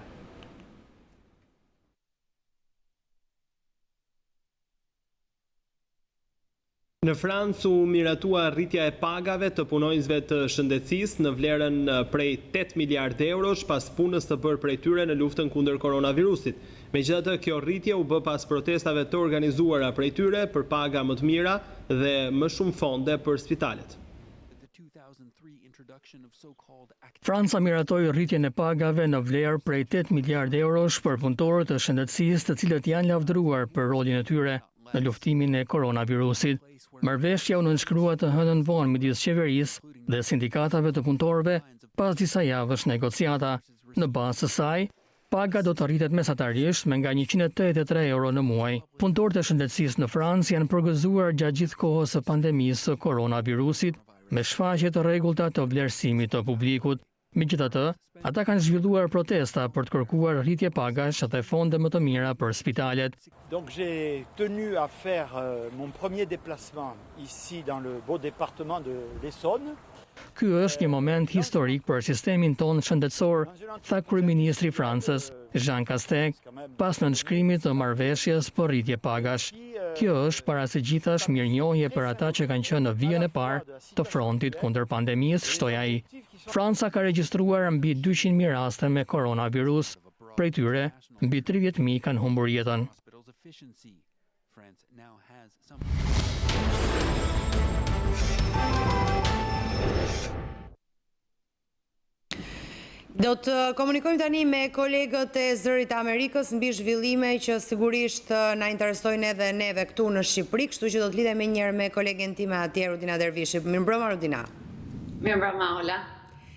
[SPEAKER 2] Në Francë u miratua rritja e pagave të punonjësve të shëndetësisë në vlerën prej 8 miliardë eurosh pas punës të bërë prej tyre në luftën kundër koronavirusit. Megjithatë, kjo rritje u bë pas protestave të organizuara prej tyre për paga më të mira dhe më shumë fonde për spitalet.
[SPEAKER 18] Franca miratoi rritjen e pagave në vlerë prej 8 miliardë eurosh për punëtorët e shëndetësisë të cilët janë lavdëruar për rolin e tyre në luftimin e koronavirusit. Marrëveshja u nënshkrua të hënën vonë midis qeverisë dhe sindikatave të punëtorëve pas disa javësh negociata. Në bazë të saj, paga do të rritet mesatarisht me nga 183 euro në muaj. Punëtorët e shëndetësisë në Francë janë përgëzuar gjatë gjithë kohës së pandemisë së koronavirusit me shfaqje të rregullta të vlerësimit të publikut. Megjithatë, ata kanë zhvilluar protesta për të kërkuar rritje pagash dhe fonde më të mira për spitalet.
[SPEAKER 19] Donc j'ai tenu à faire mon premier déplacement ici dans le beau département de l'Essonne.
[SPEAKER 18] Ky është një moment historik për sistemin tonë shëndetësor, tha kryeministri i Francës, Jean Castex, pas nënshkrimit të marrëveshjes për rritje pagash. Kjo është para së gjithash mirënjohje për ata që kanë qenë në vijën e parë të frontit kundër pandemisë, shtoi ai. Franca ka regjistruar mbi 200.000 raste me koronavirus, prej tyre mbi 30.000 kanë humbur jetën.
[SPEAKER 1] Do të komunikojmë tani me kolegët e Zërit të Amerikës mbi zhvillime që sigurisht na interesojnë edhe neve këtu në Shqipëri, kështu që do të lidhem menjëherë me kolegen time atje, Rudina Dervishi. Mirëmbrëma, Rudina.
[SPEAKER 20] Mirëmbrëma, Ola.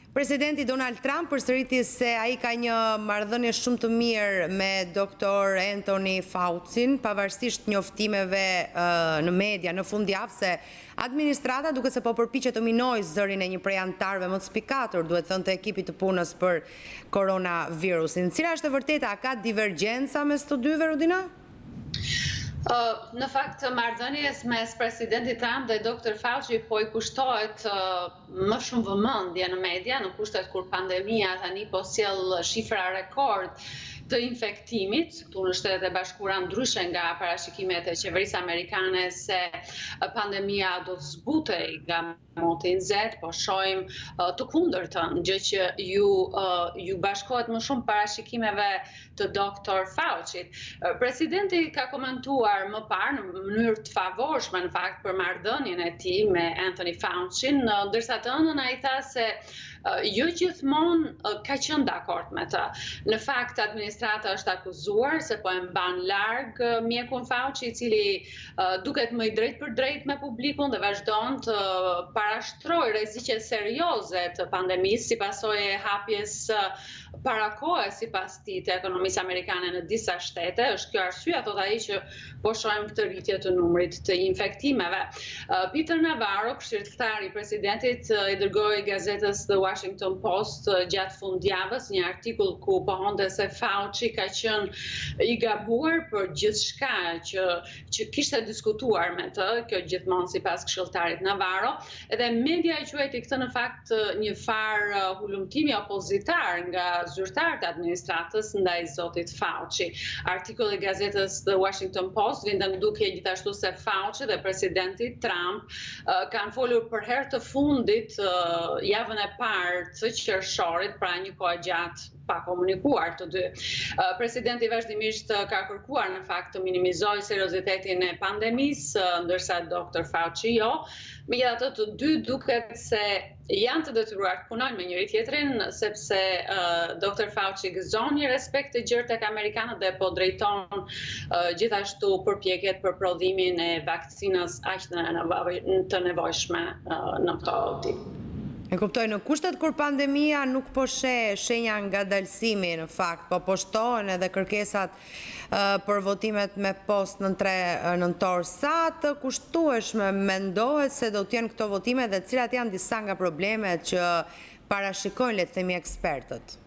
[SPEAKER 1] Presidenti Donald Trump përsëriti se ai ka një marrëdhënie shumë të mirë me doktor Anthony Faucin, pavarësisht njoftimeve në media në fundjavë se administrata duke se po përpiqet të minojë zërin e një prej anëtarëve më të spikatur, duhet thënë të ekipit të punës për koronavirusin. Cila është e vërteta, ka divergjenca mes të dyve, Rudina?
[SPEAKER 20] Në fakt, marrëdhënies mes presidentit Trump dhe Dr. Fauci po i kushtohet më shumë vëmendje në media, në kushtet kur pandemia tani po sjell shifra rekord të infektimit, këtu në Shtetet e Bashkuara ndryshe nga parashikimet e qeverisë amerikane se pandemia do të zbutej nga moti i nxehtë, po shohim të kundërtën, gjë që ju bashkohet më shumë parashikimeve të Dr. Faucit. Presidenti ka komentuar më parë në mënyrë të favorshme në fakt për marrëdhënien e tij me Anthony Faucin, ndërsa të ëndën ai tha se jo gjithmonë ka qenë dakord me të. Në fakt, administrata administrata është akuzuar se po e mban larg mjekun Fauci, I cili duket më I drejt për drejt me publikun dhe vazhdon të parashtrojë rreziqe serioze të pandemisë si pasojë e hapjes para kohe sipas tij të ekonomisë amerikane në disa shtete. Është kjo arsye, thot ai, që po shohim këtë rritje të numrit të infektimeve. Peter Navarro, këshilltar I presidentit, I dërgoi gazetës The Washington Post gjatë fundjavës një artikull ku pohonte se Fauci ka qenë I gabuar për gjithçka që kishte diskutuar me të, kjo gjithmonë sipas këshilltarit Navarro, edhe media I quajti këtë në fakt një farë hulumtimi opozitar nga zyrtarët e administratës ndaj zotit Fauci. Artikulli I gazetës The Washington Post vinte në dukje gjithashtu se Fauci dhe presidenti Trump kanë folur për herë të fundit javën e parë të qershorit, pra një kohë gjatë pa komunikuar të dy. Presidenti vazhdimisht ka kërkuar në fakt të minimizojë seriozitetin e pandemisë, ndërsa Dr. Fauci jo. Megjithatë të dy duket se janë të detyruar të punojnë me njëri tjetrin, sepse Dr. Fauci gëzon një respekt të gjerë tek amerikanët dhe po drejton gjithashtu përpjekjet për prodhimin e vaksinës aq të nevojshme në këtë ditë.
[SPEAKER 1] E kuptoj, në kushtet kur pandemia nuk po sheh shenja ngadalësimi në fakt, po poshtohen edhe kërkesat për votimet me post në 3 nëntor. Sa të kushtueshme mendohet se do të jenë këto votime dhe cilat janë disa nga problemet që parashikojnë, le të themi, ekspertët?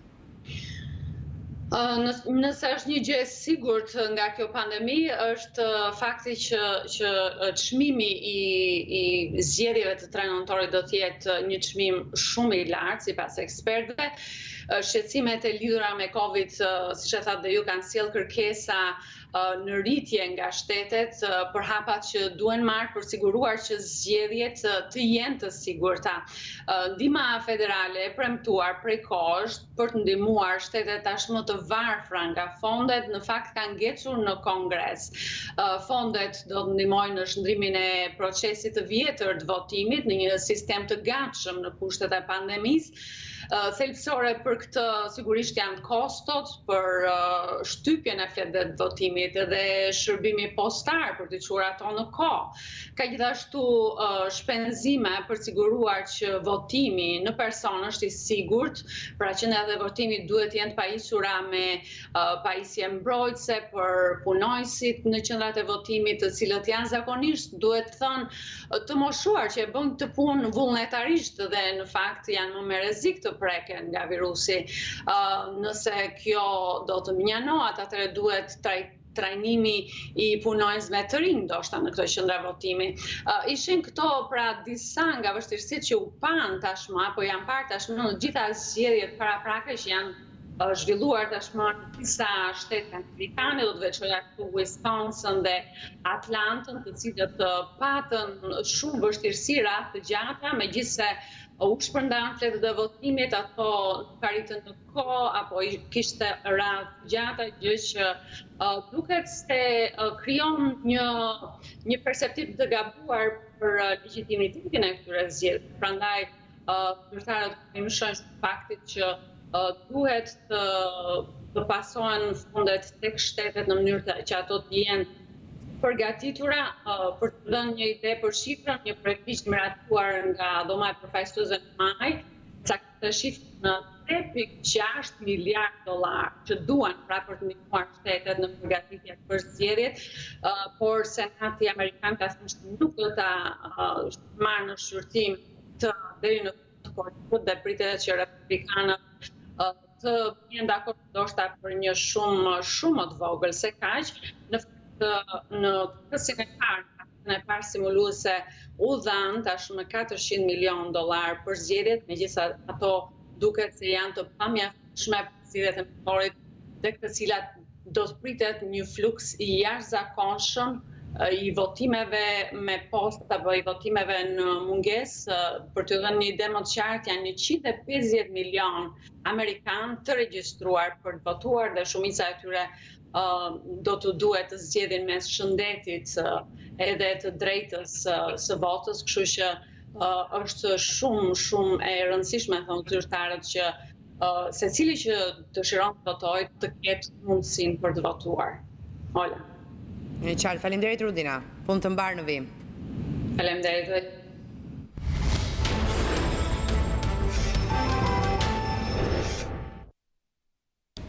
[SPEAKER 20] Nëse është një gjë e sigurt nga kjo pandemi, është fakti që çmimi I zgjedhjeve të 3 nëntorit do të jetë një çmim shumë I lartë sipas ekspertëve. Shqetësimet e lidhura me Covid, siç e thatë dhe ju, kanë sjellë kërkesa në rritje nga shtetet për hapat që duhen marrë për siguruar që zgjedhjet të jenë të sigurta. Ndihma federale e premtuar prej kohësh për të ndihmuar shtetet tashmë të varfra nga fondet në fakt kanë ngecur në Kongres. Fondet do të ndihmojnë në shndrimin e procesit të vjetër të votimit në një sistem të gatshëm në kushtet e pandemisë. Thelbësore për këtë sigurisht janë kostot për shtypjen e fletëve të votimit dhe shërbimi postar për të çuar ato në kohë. Ka gjithashtu shpenzime për siguruar që votimi në person është I sigurt, pra që edhe votimi duhet të jenë të pajisura me pajisje mbrojtëse për punojësit në qendrat e votimit, të cilët janë zakonisht, duhet thënë, të moshuar që e bëjnë të punë vullnetarisht dhe në fakt janë më me rrezik të preken nga virusi. Nëse kjo do të mjanohet, atëherë duhet trajnimi I punonjësve të rinj ndoshta në këto qendra votimi. Ishin këto pra disa nga vështirësitë që u pan tashmë apo janë parë tashmë në gjitha zgjedhjet paraprake që janë zhvilluar tashmë në disa shtete amerikane, do të veçoja këtu Wisconsin dhe Atlantën, të cilët patën shumë vështirësira të gjata, megjithse u shpërndan fletët e votimit, ato nuk arritën në kohë apo kishte radhë gjata, gjë që duket se krijon një perceptiv të gabuar për legitimitetin e këtyre zgjedhjeve. Prandaj zyrtarët mësojnë faktit që duhet të pasohen fondet tek shtetet në mënyrë që ato të jenë përgatitura për të dhënë një ide për shifrën, një projekti miratuar nga dhoma e përfaqësuese në maj, cakton shifrën në $3.6 miliard që duan pra për të ndihmuar shtetet në përgatitjet për zgjedhjet, por Senati Amerikan ka thënë se nuk do ta marrë në shqyrtim deri në korrik dhe pritet që republikanët të jenë dakord ndoshta për një shumë më të vogël se kaq. Në kësin e parë simuluese u dhanë tashmë $400 milion për zgjedhjet, megjithatë ato duket se janë të pamjaftueshme për zgjedhjet e nëntorit, dhe të cilat do të pritet një fluks I jashtëzakonshëm I votimeve me post apo I votimeve në mungesë. Për të dhënë një ide më të qartë, janë 150 milion amerikanë të regjistruar për të votuar dhe shumica e tyre do të duhet të zgjedhin mes shëndetit edhe të drejtës së votës, kështu që është shumë e rëndësishme, thonë zyrtarët, që secili që dëshiron të votojë të ketë mundësinë për të votuar. Ola.
[SPEAKER 1] Në qartë, faleminderit Rudina. Punë të mbarë në vim.
[SPEAKER 20] Faleminderit.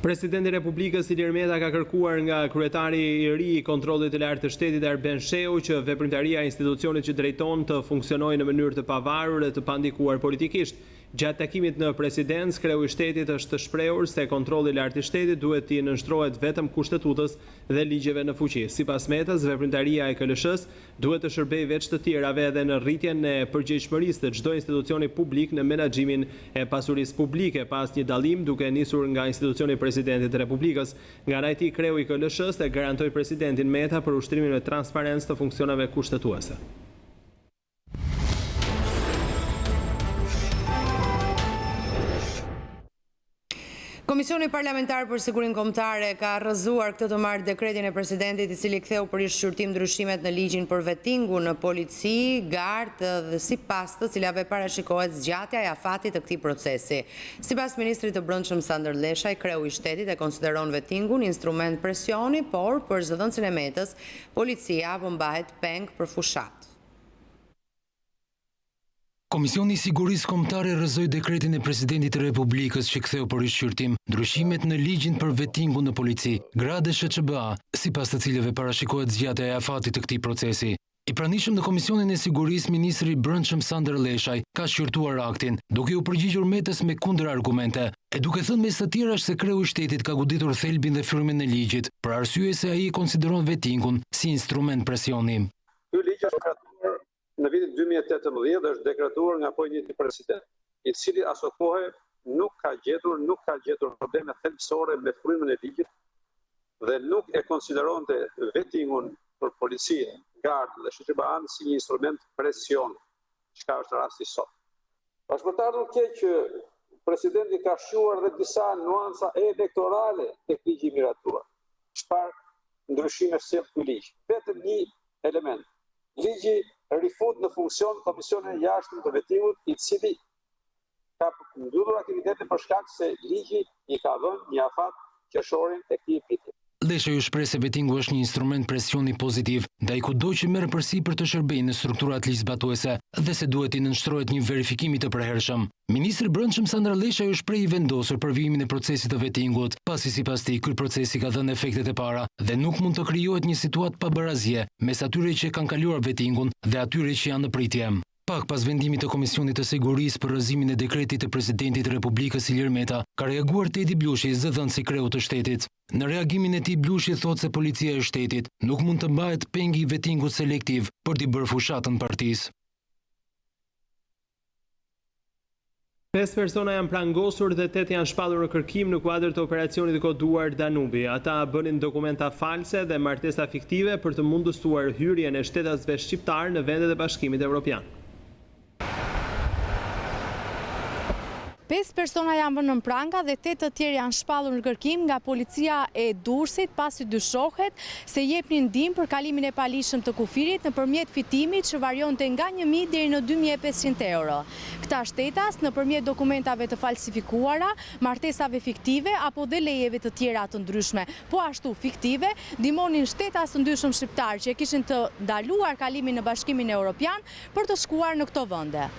[SPEAKER 2] Presidenti i Republikës Ilir Meta ka kërkuar nga kryetari i ri i kontrollit të lartë të shtetit Arben Sheu që veprimtaria e institucionit që drejton të funksionojë në mënyrë të pavarur dhe të pandikuar politikisht. Gjatë takimit në presidencë, kreu i shtetit është të shprehur se kontrolli i lartë i shtetit duhet të nënshtrohet vetëm kushtetutës dhe ligjeve në fuqi. Sipas Metës, veprimtaria e KLSH-s duhet të shërbejë veç të tjerave edhe në rritjen e përgjegjshmërisë të çdo institucioni publik në menaxhimin e pasurisë publike, pas një dallim duke nisur nga institucioni i Presidentit të Republikës. Nga ana e tij, kreu i KLSH-s e garantoi presidentin Meta për ushtrimin me transparencë të funksioneve kushtetuese.
[SPEAKER 1] Komisioni Parlamentar për Sigurinë Kombëtare ka rrëzuar këtë të martë dekretin e presidentit i cili ktheu për shqyrtim ndryshimet në ligjin për vettingun në polici, gardë dhe sipas të cilave parashikohet zgjatja e afatit të këtij procesi. Sipas ministrit të Brendshëm Sander Leshaj, kreu i shtetit e konsideron vettingun instrument presioni, por për zëdhënësin e Metës, policia po mbahet peng për fushat.
[SPEAKER 3] Komisioni i Sigurisë Kombëtare rrëzoi dekretin e presidentit të Republikës që ktheu për shqyrtim ndryshimet në ligjin për vettingun në polici, gradë dhe SHQBA, sipas të cilëve parashikohet zgjatja e afatit të këtij procesi. I pranishëm në Komisionin e Sigurisë, ministri i Brendshëm Sander Leshaj ka shqyrtuar aktin, duke u përgjigjur Metës me kundër argumente, e duke thënë mes të tjerash se kreu i shtetit ka goditur thelbin dhe fyrimin e ligjit, për arsye se ai konsideron vettingun si instrument presioni.
[SPEAKER 21] Ky ligj është në vitin 2018 dhe është dekretuar nga apojniti president, i cili aso kohë nuk ka gjetur probleme thelbësore me frymën e ligjit dhe nuk e konsideronte vettingun për policinë, gardë dhe SHQBA-n si një instrument presion, çka është rasti sot. Është për të ardhur keq që presidenti ka shquar dhe disa nuanca elektorale tek ligji i miratuar. Çfarë ndryshime sjell ky ligj? Vetëm një element. Ligji rifut në funksion Komisionin e Jashtëm të Vettingut, i cili ka mbyllur aktivitetin për shkak se ligji i ka dhënë një afat qershorin e këtij viti.
[SPEAKER 3] Leshaj u shpreh se vettingu është një instrument presioni pozitiv, ndaj kudo që merr përsipër të shërbejë në strukturat ligjzbatuese dhe se duhet i nënshtrohet një verifikimi të përhershëm. Ministri i Brendshëm Sander Leshaj u shpreh i vendosur për vijimin e procesit të vettingut, pasi sipas tij ky procesi ka dhënë efektet e para dhe nuk mund të krijohet një situatë pabarazie mes atyre që kanë kaluar vettingun dhe atyre që janë në pritje. Pak pas vendimit të Komisionit të Sigurisë për rrëzimin e dekretit të presidentit të Republikës Ilir Meta, ka reaguar Tedi Blushi, zëdhënësi kreu të shtetit. Në reagimin e tij, Blushi thotë se policia e shtetit nuk mund të mbahet pengi i vettingut selektiv për t'i bërë fushatën partisë.
[SPEAKER 2] 5 persona janë prangosur dhe 8 janë shpallur në kërkim në kuadër të operacionit koduar Danubi. Ata bënin dokumenta false dhe martesa fiktive për të mundësuar hyrjen e shtetasve shqiptar në vendet e Bashkimit Evropian.
[SPEAKER 22] 5 persona janë vënë në pranga dhe 8 të tjerë janë shpallur në kërkim nga policia e Durrësit, pasi dyshohet se jepnin ndihmë për kalimin e palishëm të kufirit nëpërmjet fitimit që varionte nga 1.000 deri në 2.500 euro. Këta shtetas nëpërmjet dokumentave të falsifikuara, martesave fiktive apo dhe lejeve të tjera të ndryshme, po ashtu fiktive, ndihmonin shtetas të ndryshëm shqiptar që kishin të ndaluar kalimin në Bashkimin Evropian për të shkuar në këto vende.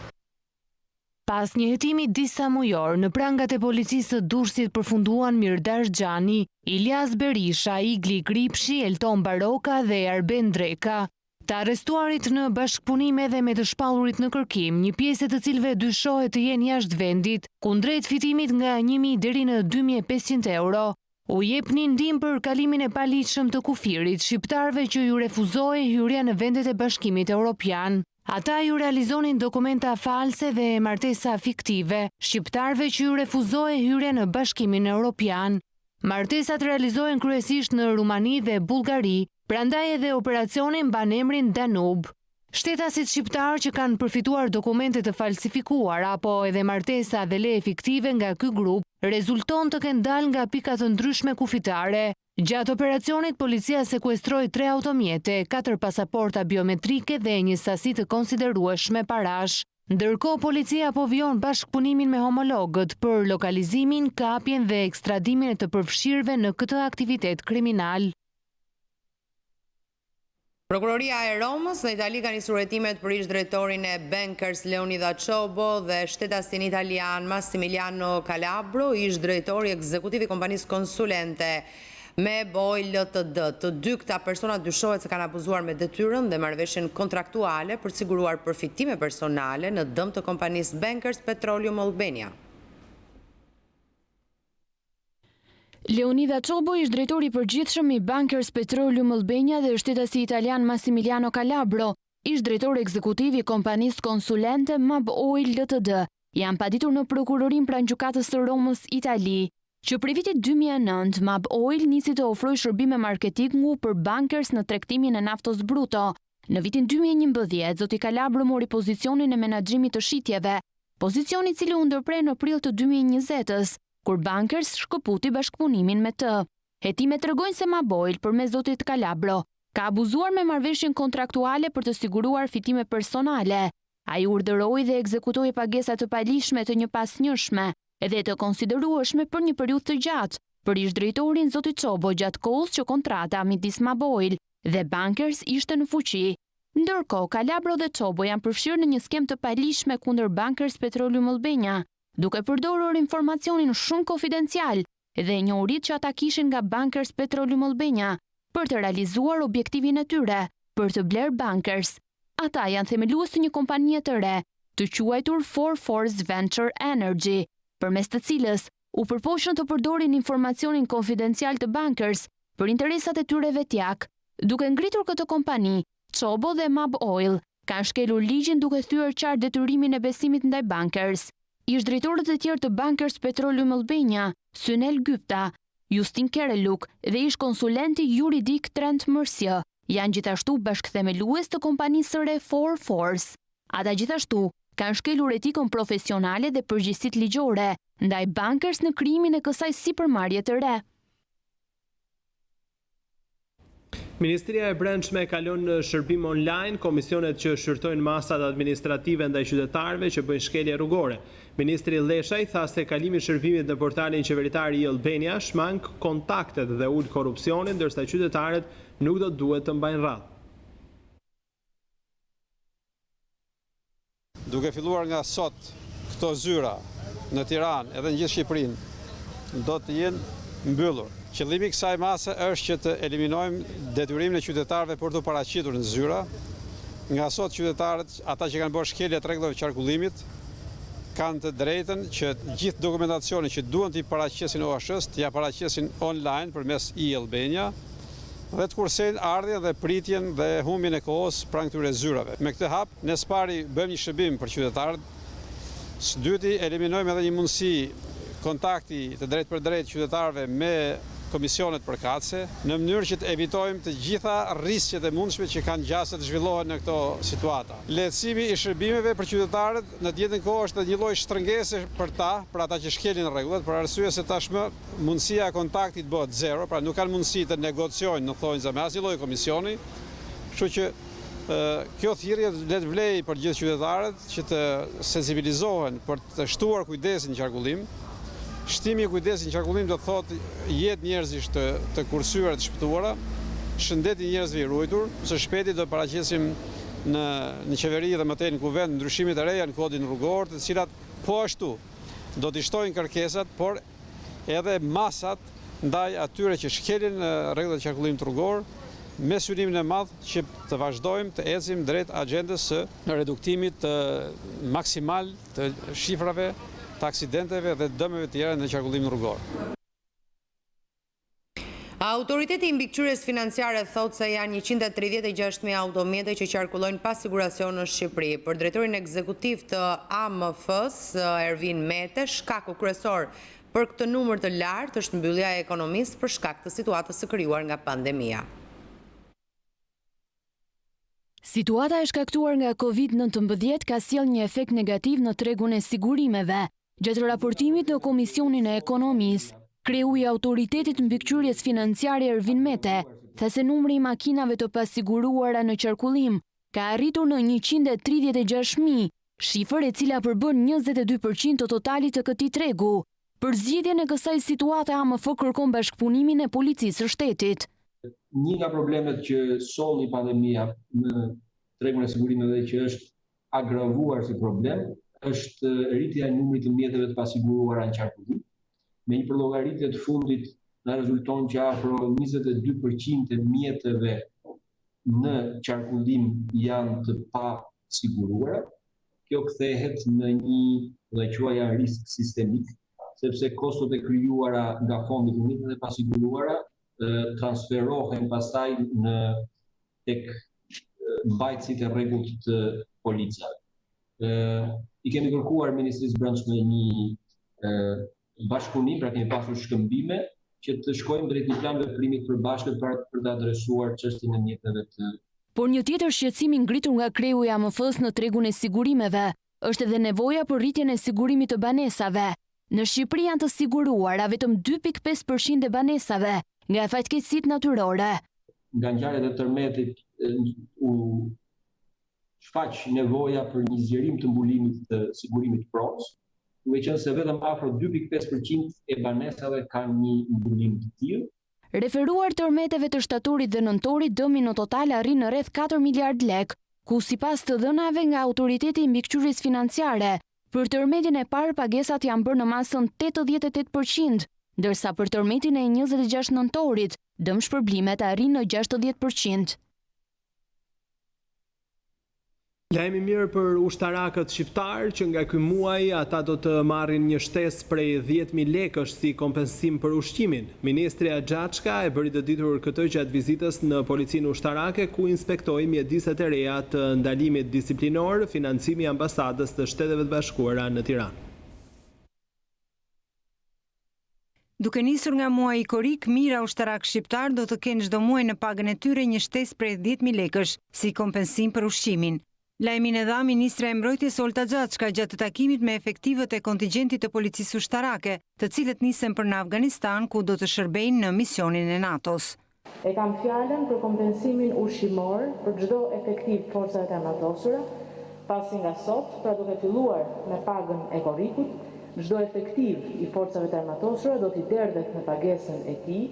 [SPEAKER 11] Pas një hetimi disa mujor, në prangat e policisë të Durrësit përfunduan Mirdar Xhani, Ilyas Berisha, Igli Kripshi, Elton Baroka dhe Arben Dreka. Të arrestuarit në bashkëpunim edhe me të shpallurit në kërkim, një pjesë të cilëve dyshohet të jenë jashtë vendit, kundrejt fitimit nga 1.000 deri në 2.500 euro. U jepnin ndihmë për kalimin e paligjshëm të kufirit shqiptarëve që ju refuzohej hyrja në vendet e Bashkimit Evropian. Ata ju realizonin dokumenta false dhe martesa fiktive, shqiptarëve që ju refuzohej hyrja në Bashkimin Evropian. Martesat realizohen kryesisht në Rumani dhe Bullgari, prandaj edhe operacionin mban emrin Danub. Shtetasit shqiptar që kanë përfituar dokumente të falsifikuar apo edhe martesa dhe leje fiktive nga ky grup, rezulton të kenë dalë nga pika të ndryshme kufitare. Gjatë operacionit, policia sekuestroi 3 automjete, 4 pasaporta biometrike dhe një sasi të konsiderueshme parash. Ndërkohë, policia po vjon bashkëpunimin me homologët për lokalizimin, kapjen dhe ekstradimin e të përfshirëve në këtë aktivitet kriminal.
[SPEAKER 1] Prokuroria e Romës në Itali ka nisur hetimet për ish-drejtorin e Bankers Leonida Çobo dhe shtetasin italian Massimiliano Calabro, ish-drejtori ekzekutiv i kompanisë konsulente me boj LTD. Të dy këta persona dyshohet se kanë abuzuar me detyrën dhe marrëveshjen kontraktuale për të siguruar përfitime personale në dëm të kompanisë Bankers Petroleum Albania.
[SPEAKER 11] Leonida Çobo ish drejtori i përgjithshëm i Bankers Petroleum Albania dhe shtetasi italian Massimiliano Calabro, ish drejtor ekzekutiv i kompanisë konsulente Mab Oil Ltd, janë paditur në prokurorin pranë gjykatës së Romës, Itali, që prej vitit 2009 Mab Oil nisi të ofrojë shërbime marketingu për Bankers në tregtimin e naftos bruto. Në vitin 2011, zoti Calabro mori pozicionin e menaxhimit të shitjeve, pozicioni i cili u ndërprer në prill të 2020-s, kur Bankers shkëputi bashkëpunimin me të. Hetimet tregojnë se Mab Oil, përmes zotit Calabro, ka abuzuar me marrëveshjen kontraktuale për të siguruar fitime personale. Ai urdhëroi dhe ekzekutoi pagesa të palishme të njëpasnjëshme edhe të konsiderueshme për një periudhë të gjatë për ish-drejtorin zoti Çobo gjatë kohës që kontrata midis Mab Oil dhe Bankers ishte në fuqi. Ndërkohë, Calabro dhe Çobo janë përfshirë në një skem të palishme kundër Bankers Petroleum Albania, duke përdorur informacionin shumë konfidencial dhe njohuritë që ata kishin nga Bankers Petroleum Albania për të realizuar objektivin e tyre, për të bler Bankers. Ata janë themelues të një kompanie të re, të quajtur 4Force Venture Energy, përmes të cilës u përpoqën të përdorin informacionin konfidencial të Bankers për interesat e tyre vetjak. Duke ngritur këtë kompani, Çobo dhe Mab Oil kanë shkelur ligjin duke thyer qartë detyrimin e besimit ndaj Bankers. Ish-drejtorët e tjerë të Bankers Petroleum Albania, Synel Gypta, Justin Kereluk dhe ish-konsulenti juridik Trent Mërsjë, janë gjithashtu bashkëthemelues të kompanisë së re 4Force. Ata gjithashtu kanë shkelur etikën profesionale dhe përgjegjësitë ligjore ndaj Bankers në krijimin e kësaj sipërmarrje të re.
[SPEAKER 2] Ministria e Brendshme kalon në shërbim online komisionet që shërtojnë masat administrative ndaj qytetarëve që bëjnë shkelje rrugore. Ministri Leshaj tha se kalimi i shërbimit në portalin qeveritar i Albania shmang kontaktet dhe ul korrupsionin, ndërsa qytetarët nuk do duhet të mbajnë radhë.
[SPEAKER 21] Duke filluar nga sot, këto zyra në Tiranë edhe në gjithë Shqipërinë do të jenë mbyllur. Qëllimi i kësaj mase është që të eliminojmë detyrimin e qytetarëve për të paraqitur në zyra. Nga sot qytetarët, ata që kanë bërë shkelje të rregullave të qarkullimit, kanë të drejtën që gjithë dokumentacionin që duhen t'i paraqesin OSH-s, t'ia paraqesin online përmes e-Albania dhe të kursejnë ardhjen dhe pritjen dhe humbjen e kohës pranë këtyre zyrave. Me këtë hap, ne së pari bëjmë një shërbim për qytetarët, së dyti eliminojmë edhe një mundësi kontakti të drejt për drejt qytetarëve me komisionet përkatëse, në mënyrë që të evitojmë të gjitha rrisqet e mundshme që kanë gjasë të zhvillohen në këto situata. Lehtësimi i shërbimeve për qytetarët në të njëjtën kohë është një lloj shtrëngese për ata që shkelin rregullat, për arsye se tashmë mundësia e kontaktit bëhet zero, pra nuk kanë mundësi të negociojnë në thonjza me asnjë lloj komisioni, kështu që kjo thirrje le të vlejë për gjithë qytetarët që të sensibilizohen për të shtuar kujdesin në qarkullim. Shtimi i kujdesit në qarkullim do të thotë jetë njerëzish të kursyer, të shpëtuara, shëndeti njerëzve i ruajtur, së shpejti do të paraqesim në qeveri dhe më tej në kuvend ndryshimet e reja në kodin rrugor, të cilat po ashtu do të shtojnë kërkesat, por edhe masat ndaj atyre që shkelin rregullat e qarkullimit rrugor, me synimin e madh që të vazhdojmë të ecim drejt agjendës së reduktimit maksimal të shifrave të aksidenteve dhe dëmeve të tjera në qarkullimin rrugor.
[SPEAKER 1] Autoriteti i mbikëqyrjes financiare thotë se janë 136.000 automjete që qarkullojnë pa siguracion në Shqipëri. Për drejtorin ekzekutiv të AMF-s, Ervin Mete, shkaku kryesor për këtë numër të lartë është mbyllja e ekonomisë për shkak të situatës së krijuar nga pandemia.
[SPEAKER 11] Situata e shkaktuar nga COVID-19 ka sjellë një efekt negativ në tregun e sigurimeve. Gjatë raportimit në Komisionin e Ekonomisë, kreu i Autoritetit Mbikëqyrjes Financiare Ervin Mete tha se numri i makinave të pasiguruara në qarkullim ka arritur në 136.000, shifër e cila përbën 22% të totalit të këtij tregu. Për zgjidhjen e kësaj situate AMF kërkon bashkëpunimin e policisë së shtetit.
[SPEAKER 4] Një nga problemet që solli pandemia në tregun e sigurimeve që është agravuar si problem, është rritja e numrit të mjeteve të pasiguruara në qarkullim. Me një përllogaritje të fundit na rezulton që afro 22% e mjeteve në qarkullim janë të pasiguruara. Kjo kthehet në një dhe quaja risk sistemik, sepse kostot e krijuara nga fondi për mjetet e pasiguruara transferohen pastaj tek mbajtësit e rregullt të policave. I kemi kërkuar Ministrisë Brendshme një bashkëpunim, pra kemi pasur shkëmbime që të shkojmë drejt një plan veprimi të përbashkët për të adresuar çështjen e mjeteve të.
[SPEAKER 11] Por një tjetër shqetësim i ngritur nga kreu i AMF-s në tregun e sigurimeve është edhe nevoja për rritjen e sigurimit të banesave. Në Shqipëri janë të siguruara vetëm 2.5% e banesave nga fatkeqësitë natyrore.
[SPEAKER 4] Nga ngjarjet e tërmetit u shfaq nevoja për një zgjerim të mbulimit të sigurimit provës, duke qenë se vetëm afro 2.5% e banesave kanë një mbulim të tillë.
[SPEAKER 11] Referuar tërmeteve të shtatorit dhe nëntorit, dëmi në total arrin në rreth 4 miliard lek, ku sipas të dhënave nga autoriteti i mbikëqyrjes financiare, për tërmetin e parë pagesat janë bërë në masën 88%, ndërsa për tërmetin e 26 nëntorit, dëm shpërblimet arrin në 60%.
[SPEAKER 2] Lajmi mirë për ushtarakët shqiptar që nga ky muaj ata do të marrin një shtesë prej 10.000 lekësh si kompensim për ushqimin. Ministri Axhaçka e bëri të ditur këtë gjatë vizitës në policinë ushtarake ku inspektoi mjediset e reja të ndalimit disiplinor, financimi i ambasadës të Shteteve të Bashkuara në Tiranë.
[SPEAKER 5] Duke nisur nga muaji i korrik, mijëra ushtarak shqiptar do të kenë çdo muaj në pagën e tyre një shtesë prej 10.000 lekësh si kompensim për ushqimin. Lajmin e dha Ministra e Mbrojtjes Olta Xhaçka gjatë takimit me efektivët e kontingjentit të policisë ushtarake, të cilët nisen për në Afganistan, ku do të shërbejnë në misionin e NATO-s.
[SPEAKER 23] E kam fjalën për kompensimin ushqimor për çdo efektiv forcave të armatosura, pasi nga sot, pra duke filluar me pagën e korrikut, çdo efektiv i forcave të armatosura do t'i derdhet në pagesën e tij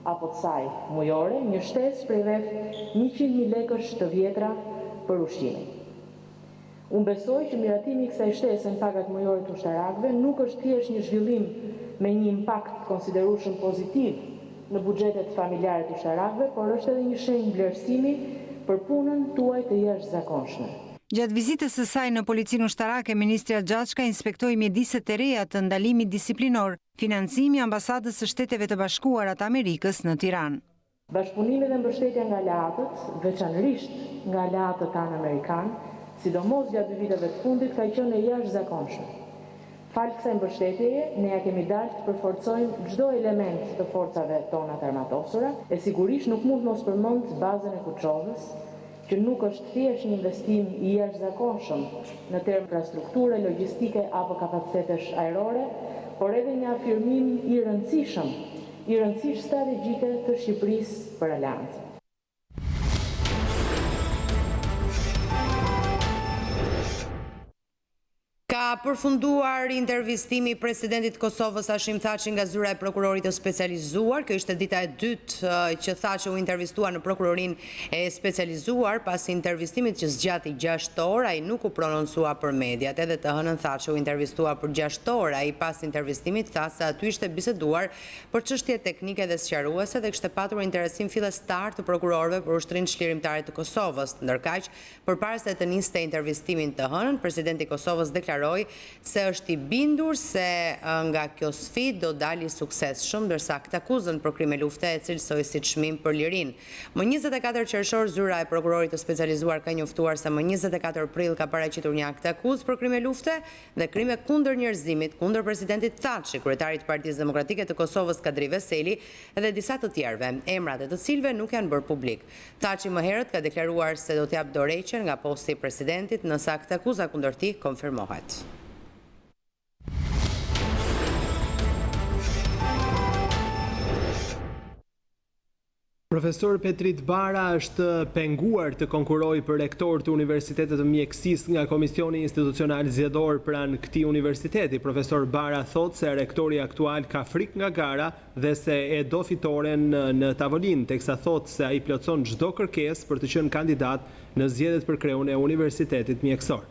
[SPEAKER 23] apo të saj mujore një shtesë prej rreth 100.000 lekësh të vjetra për ushqimin. Unë besoj që miratimi i kësaj shtesë në pagat mujore të ushtarakëve nuk është thjesht një zhvillim me një impakt konsiderueshëm pozitiv në buxhetet familjare të ushtarakëve, por është edhe një shenjë vlerësimi për punën tuaj të jashtëzakonshme.
[SPEAKER 5] Gjatë vizitës së saj në policinë ushtarake, Ministri Axhaçka inspektoi mjediset e reja të ndalimit disiplinor, financimi i ambasadës së Shteteve të Bashkuara të Amerikës në Tiranë.
[SPEAKER 23] Bashkëpunimi dhe mbështetja nga aleatët, veçanërisht nga aleatët tanë amerikanë, sidomos gjatë 2 viteve të fundit, ka qenë e jashtëzakonshme. Falë kësaj mbështetjeje, ne ja kemi dalë të përforcojmë çdo element të forcave tona të armatosura, e sigurisht nuk mund mos përmend bazën e Kuçovës, që nuk është thjesht një investim i jashtëzakonshëm në termë infrastrukture, logjistike apo kapacitetesh ajrore, por edhe një afirmim i rëndësish strategjike të Shqipërisë për Aleancën.
[SPEAKER 1] Ka përfunduar intervistimi i presidentit Kosovës Hashim Thaçi nga zyra e prokurorit të specializuar. Kjo ishte dita e dytë që Thaçi u intervistua në prokurorinë e specializuar pas intervistimit që zgjati 6 orë. Ai nuk u prononcua për mediat. Edhe të hënën Thaçi u intervistua për 6 orë. Ai pas intervistimit tha se aty ishte biseduar për çështje teknike dhe sqaruese dhe kishte patur interesim fillestar të prokurorëve për ushtrinë çlirimtare të Kosovës. Ndërkaq, përpara se të niste intervistimin të hënën, presidenti i Kosovës deklaroi se është i bindur se nga kjo sfidë do dali suksesshëm, ndërsa këtë akuzën për krime lufte e cilësoi si çmim për lirinë. Më 24 qershor zyra e prokurorit të specializuar ka njoftuar se më 24 prill ka paraqitur një akt akuzë për krime lufte dhe krime kundër njerëzimit kundër presidentit Thaçi, kryetarit të Partisë Demokratike të Kosovës Kadri Veseli dhe disa të tjerëve, emrat e të cilëve nuk janë bërë publik. Thaçi më herët ka deklaruar se do t'jap dorëheqjen nga posti i presidentit nëse akt akuza kundër tij konfirmohet.
[SPEAKER 2] Profesor Petrit Bara është penguar të konkurojë për rektor të Universitetit të Mjekësisë nga Komisioni Institucional Zgjedhor pranë këtij universiteti. Profesor Bara thotë se rektori aktual ka frikë nga gara dhe se e do fitoren në tavolinë, teksa thotë se ai plotson çdo kërkesë për të qenë kandidat në zgjedhjet për kreun e Universitetit Mjekësor.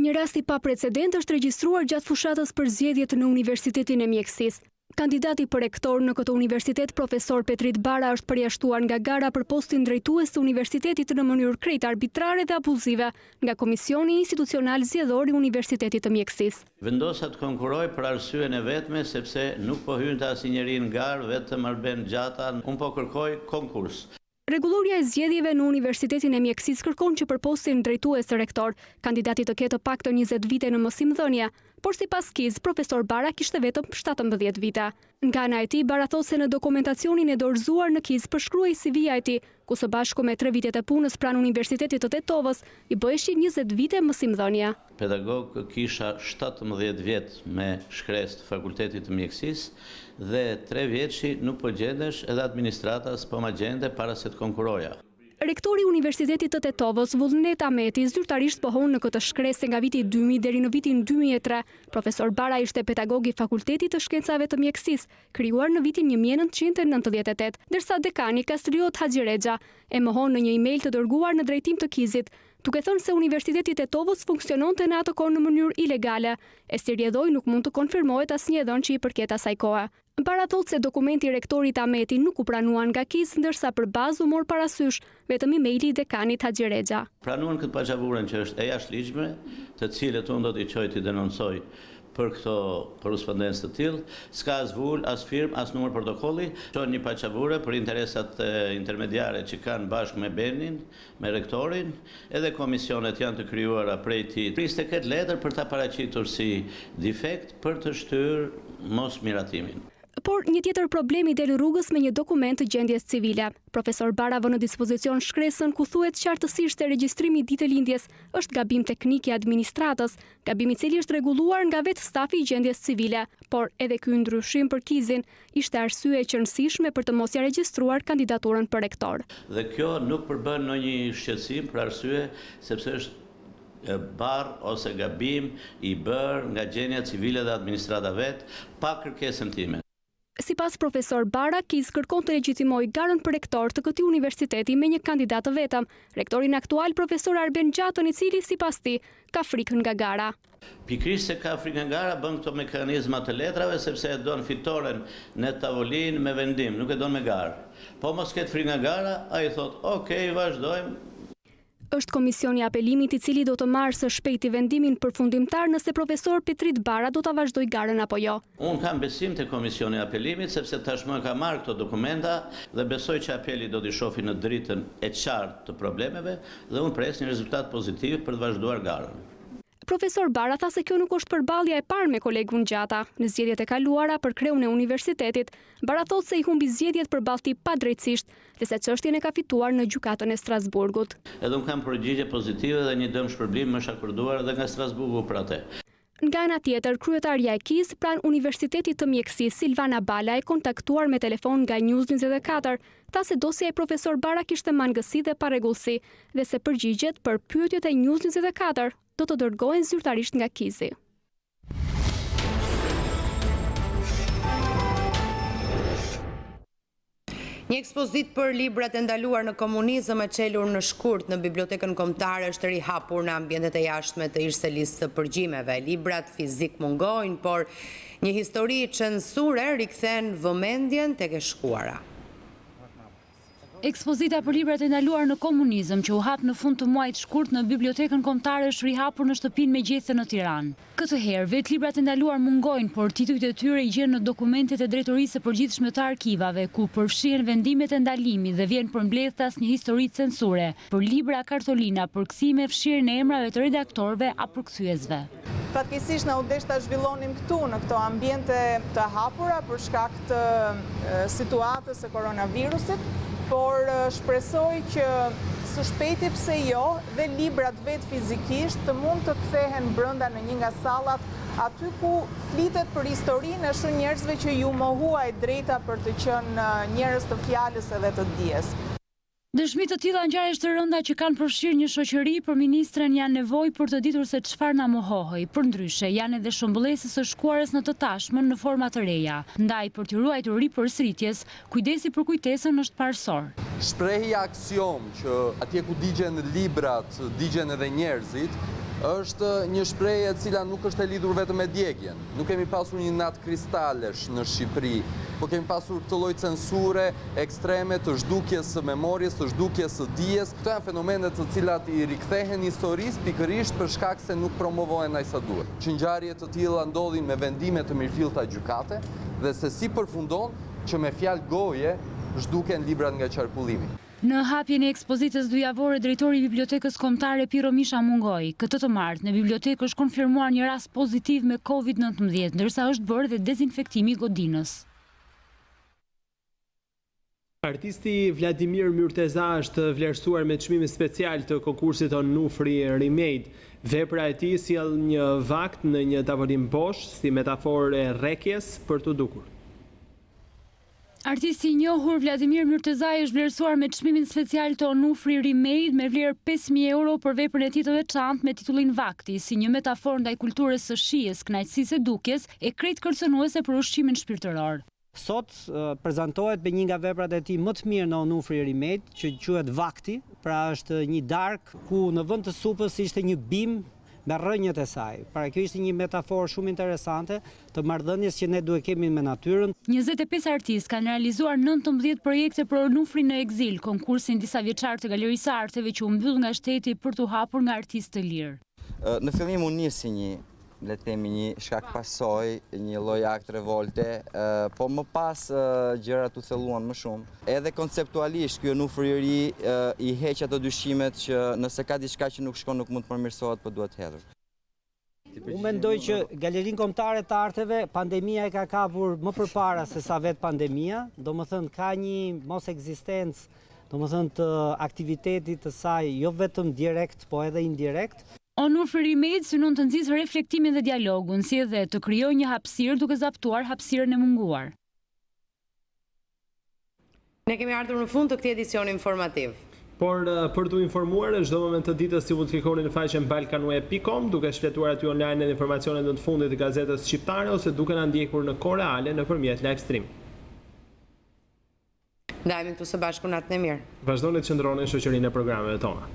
[SPEAKER 13] Një rast i paprecedent është regjistruar gjatë fushatës për zgjedhjet në Universitetin e Mjekësisë. Kandidati për rektor në këtë universitet, profesor Petrit Bara, është përjashtuar nga gara për postin drejtues të universitetit në mënyrë krejt arbitrare dhe abuzive nga Komisioni Institucional Zgjedhor i Universitetit të Mjekësisë.
[SPEAKER 6] Vendosa të konkurroj për arsyen e vetme sepse nuk po hynte asnjëri në garë, vetëm Arben Gjata, unë po kërkoj konkurs.
[SPEAKER 13] Rregulloria e zgjedhjeve në Universitetin e Mjekësisë kërkon që për postin drejtues të rektor, kandidati të ketë paktën 20 vite në mësimdhënie, por sipas KIZ, profesor Bara kishte vetëm 17 vite. Nga ana e tij, Bara thotë se në dokumentacionin e dorëzuar në KIZ përshkruhej CV-ja e tij, ku së bashku me 3 vitet e punës pranë Universitetit të Tetovës, i bëheshin 20 vite mësimdhënie.
[SPEAKER 6] Pedagog kisha 17 vjet me shkresë të Fakultetit të Mjekësisë dhe 3 vjeçi nuk po gjendesh edhe administrata s'po ma gjende para se të konkuroja.
[SPEAKER 13] Rektori i Universitetit të Tetovës, Vullnet Ahmeti, zyrtarisht pohon në këtë shkresë nga viti 2000 deri në vitin 2003. Profesor Bara ishte pedagog i Fakultetit të Shkencave të Mjekësisë, krijuar në vitin 1998, ndërsa dekani Kastriot Haxhirexha e mohon në një email të dërguar në drejtim të KIZ-it, duke thënë se Universiteti i Tetovës funksiononte në atë kohë në mënyrë ilegale. E si rrjedhoi nuk mund të konfirmohet asnjë dhënë që i përket asaj kohe. Bara thotë se dokumenti i rektorit Ahmeti nuk u pranuan nga KIZ, ndërsa për bazë u mor parasysh vetëm emaili i dekanit Haxhirexha.
[SPEAKER 6] Pranuan këtë paçavurën që është e jashtëligjshme, të cilët unë do t'i çoj t'i denoncoj për këto korrespondencë të tillë, s'ka as vull, as firmë, as numër protokolli, çon një paçavurë për interesat intermediare që kanë bashkë me Benin, me rektorin, edhe komisionet janë të krijuara prej tij. Priste këtë letër për ta paraqitur si defekt për të shtyrë mosmiratimin.
[SPEAKER 13] Por një tjetër problemi del rrugës me një dokument të gjendjes civile. Profesor Bara vë në dispozicion shkresën ku thuhet qartësisht se regjistrimi i ditëlindjes është gabim teknik i administratës, gabim i cili është rregulluar nga vetë stafi i gjendjes civile, por edhe ky ndryshim për KIZ-in ishte arsye e qëndrueshme për të mos ia regjistruar kandidaturën për rektor.
[SPEAKER 6] Dhe kjo nuk përbën ndonjë shqetësim për arsye sepse është barr ose gabim i bërë nga gjendja civile dhe administrata vet pa kërkesën time.
[SPEAKER 13] Sipas profesor Bara, KIZ kërkon të legjitimojë garën për rektor të këtij universiteti me një kandidat të vetëm, rektorin aktual profesor Arben Gjatën, i cili sipas tij ka frikën nga gara.
[SPEAKER 6] Pikërisht se ka frikën nga gara bën këto mekanizma të letrave sepse e don fitoren në tavolinë me vendim, nuk e don me garë. Po mos ketë frikë nga gara, ai thotë, "Okej, vazhdojmë."
[SPEAKER 13] Është komisioni i apelimit i cili do të marrë së shpejti vendimin përfundimtar nëse profesor Petrit Bara do ta vazhdojë garën apo jo.
[SPEAKER 6] Unë kam besim te komisioni i apelimit sepse tashmë ka marrë këto dokumenta dhe besoj që apeli do t'i shohë në dritën e qartë të problemeve dhe unë pres një rezultat pozitiv për të vazhduar garën.
[SPEAKER 13] Profesor Bara tha se kjo nuk është përballja e parë me kolegun Gjata. Në zgjedhjet e kaluara për kreun e universitetit, Bara thotë se i humbi zgjedhjet përballë tij padrejtësisht dhe se çështjen e ka fituar në gjykatën e Strasburgut.
[SPEAKER 6] Edhe unë kam përgjigje pozitive dhe një dëm shpërblim më është akorduar edhe nga Strasburgu për atë.
[SPEAKER 13] Nga ana tjetër, kryetaria e KIZ pranë Universitetit të Mjekësisë, Silvana Bala, e kontaktuar me telefon nga News 24, tha se dosja e profesor Bara kishte mangësi dhe parregullsi dhe se përgjigjet për pyetjet e News 24 do të dërgohen zyrtarisht nga KIZ-i.
[SPEAKER 1] Një ekspozit për librat e ndaluar në komunizëm e çelur në shkurt në Bibliotekën Kombëtare është rihapur në ambientet e jashtme të irsëlisë së përgjimeve. Librat fizik mungojnë, por një histori censure rikthen vëmendjen tek e shkuara.
[SPEAKER 7] Ekspozita për librat e ndaluar në komunizëm që u hap në fund të muajit shkurt në Bibliotekën Kombëtare është rihapur në shtëpinë me gjethë në Tiranë. Këtë herë vetë librat e ndaluar mungojnë, por titujt e tyre i gjen në dokumentet e Drejtorisë së Përgjithshme të Arkivave, ku përfshihen vendimet e ndalimit dhe vjen përmbledhtas një histori censure për libra kartolina, për kthime, fshirjen e emrave të redaktorëve apo kthyesve.
[SPEAKER 8] Fatkeqësisht na u desh ta zhvillonim këtu në këto ambiente të hapura për shkak të situatës së koronavirusit. por shpresoj që së shpejti pse jo dhe librat vetë fizikisht të mund të kthehen brenda në një nga sallat aty ku flitet për historinë e shumë njerëzve që ju mohuaj drejta për të qenë njerëz të fjalës edhe të dijes.
[SPEAKER 7] Dëshmi të tilla ngjarjesh të rënda që kanë përfshirë një shoqëri për ministren janë nevojë për të ditur se çfarë na mohohej. Përndryshe, janë edhe shëmbëllesë së shkuarës në të tashmen në forma të reja. Ndaj për të ruajtur ripërsëritjes, kujdesi për kujtesën është parësor.
[SPEAKER 9] Shprehja aksiom që atje ku digjen librat, digjen edhe njerëzit, është një shprehje e cila nuk është e lidhur vetëm me djegjen. Nuk kemi pasur një natë kristalesh në Shqipëri, po kemi pasur këtë lloj censure ekstreme të zhdukjes së memorjes, të zhdukjes së dijes. Këto janë fenomene të cilat i rikthehen historisë pikërisht për shkak se nuk promovohen aq sa duhet. Që ngjarje të tilla ndodhin me vendime të mirëfillta gjykate dhe se si përfundon që me fjalë goje zhduken librat nga qarkullimi.
[SPEAKER 7] Në hapjen e ekspozitës dyjavore, drejtori i Bibliotekës Kombëtare Piro Misha mungoi. Këtë të martë në bibliotekë është konfirmuar një rast pozitiv me COVID-19, ndërsa është bërë dhe dezinfektimi i godinës.
[SPEAKER 2] Artisti Vladimir Myrteza është vlerësuar me çmim special të konkursit Onufri Remade. Vepra e tij sjell një vakt në një tavolinë bosh si metaforë e rrekjes për të dukur.
[SPEAKER 7] Artisti i njohur Vladimir Myrteza është vlerësuar me çmimin special të Onufri Remade me vlerë 5.000 euro për veprën e tij të veçantë me titullin Vakti, si një metaforë ndaj kulturës së shijes, kënaqësisë e dukjes e krejt kërcënuese për ushqimin shpirtëror.
[SPEAKER 10] Sot prezantohet me një nga veprat e tij më të mirë në Onufri Remade, që quhet Vakti, pra është një darkë ku në vend të supës ishte një bim me rrënjët e saj. Pra kjo ishte një metaforë shumë interesante të marrëdhënies që ne duhet kemi me natyrën.
[SPEAKER 7] 25 artistë kanë realizuar 19 projekte për Onufrin në ekzil, konkursin disa vjeçar të Galerisë së Arteve që u mbyll nga shteti për t'u hapur nga artistë të lirë.
[SPEAKER 12] Në fillim u nisi le të themi një shkak pasoj, një lloj akt revolte, po më pas gjërat u thelluan më shumë. Edhe konceptualisht ky Onufri i ri i heq ato dyshimet që nëse ka diçka që nuk shkon nuk mund të përmirësohet, po duhet hedhur.
[SPEAKER 10] Unë mendoj që Galerinë Kombëtare të Arteve pandemia e ka kapur më përpara se sa vetë pandemia, domethënë ka një mos ekzistencë, domethënë të aktivitetit të saj jo vetëm direkt, po edhe indirekt.
[SPEAKER 7] Onufri Remade synon të nxjisë reflektimin dhe dialogun, si edhe të krijojë një hapësirë duke zaptuar hapësirën e munguar.
[SPEAKER 1] Ne kemi ardhur në fund të këtij edicioni informativ.
[SPEAKER 2] Por për t'u informuar në çdo moment të ditës ju mund të klikoni në faqen balkanweb.com duke shfletuar aty online edhe informacionet në të fundit të gazetës shqiptare ose duke na ndjekur në kohë reale nëpërmjet live stream.
[SPEAKER 1] Ndajemi këtu së bashku natën e mirë.
[SPEAKER 2] Vazhdoni të qëndroni në shoqërinë e programeve tona.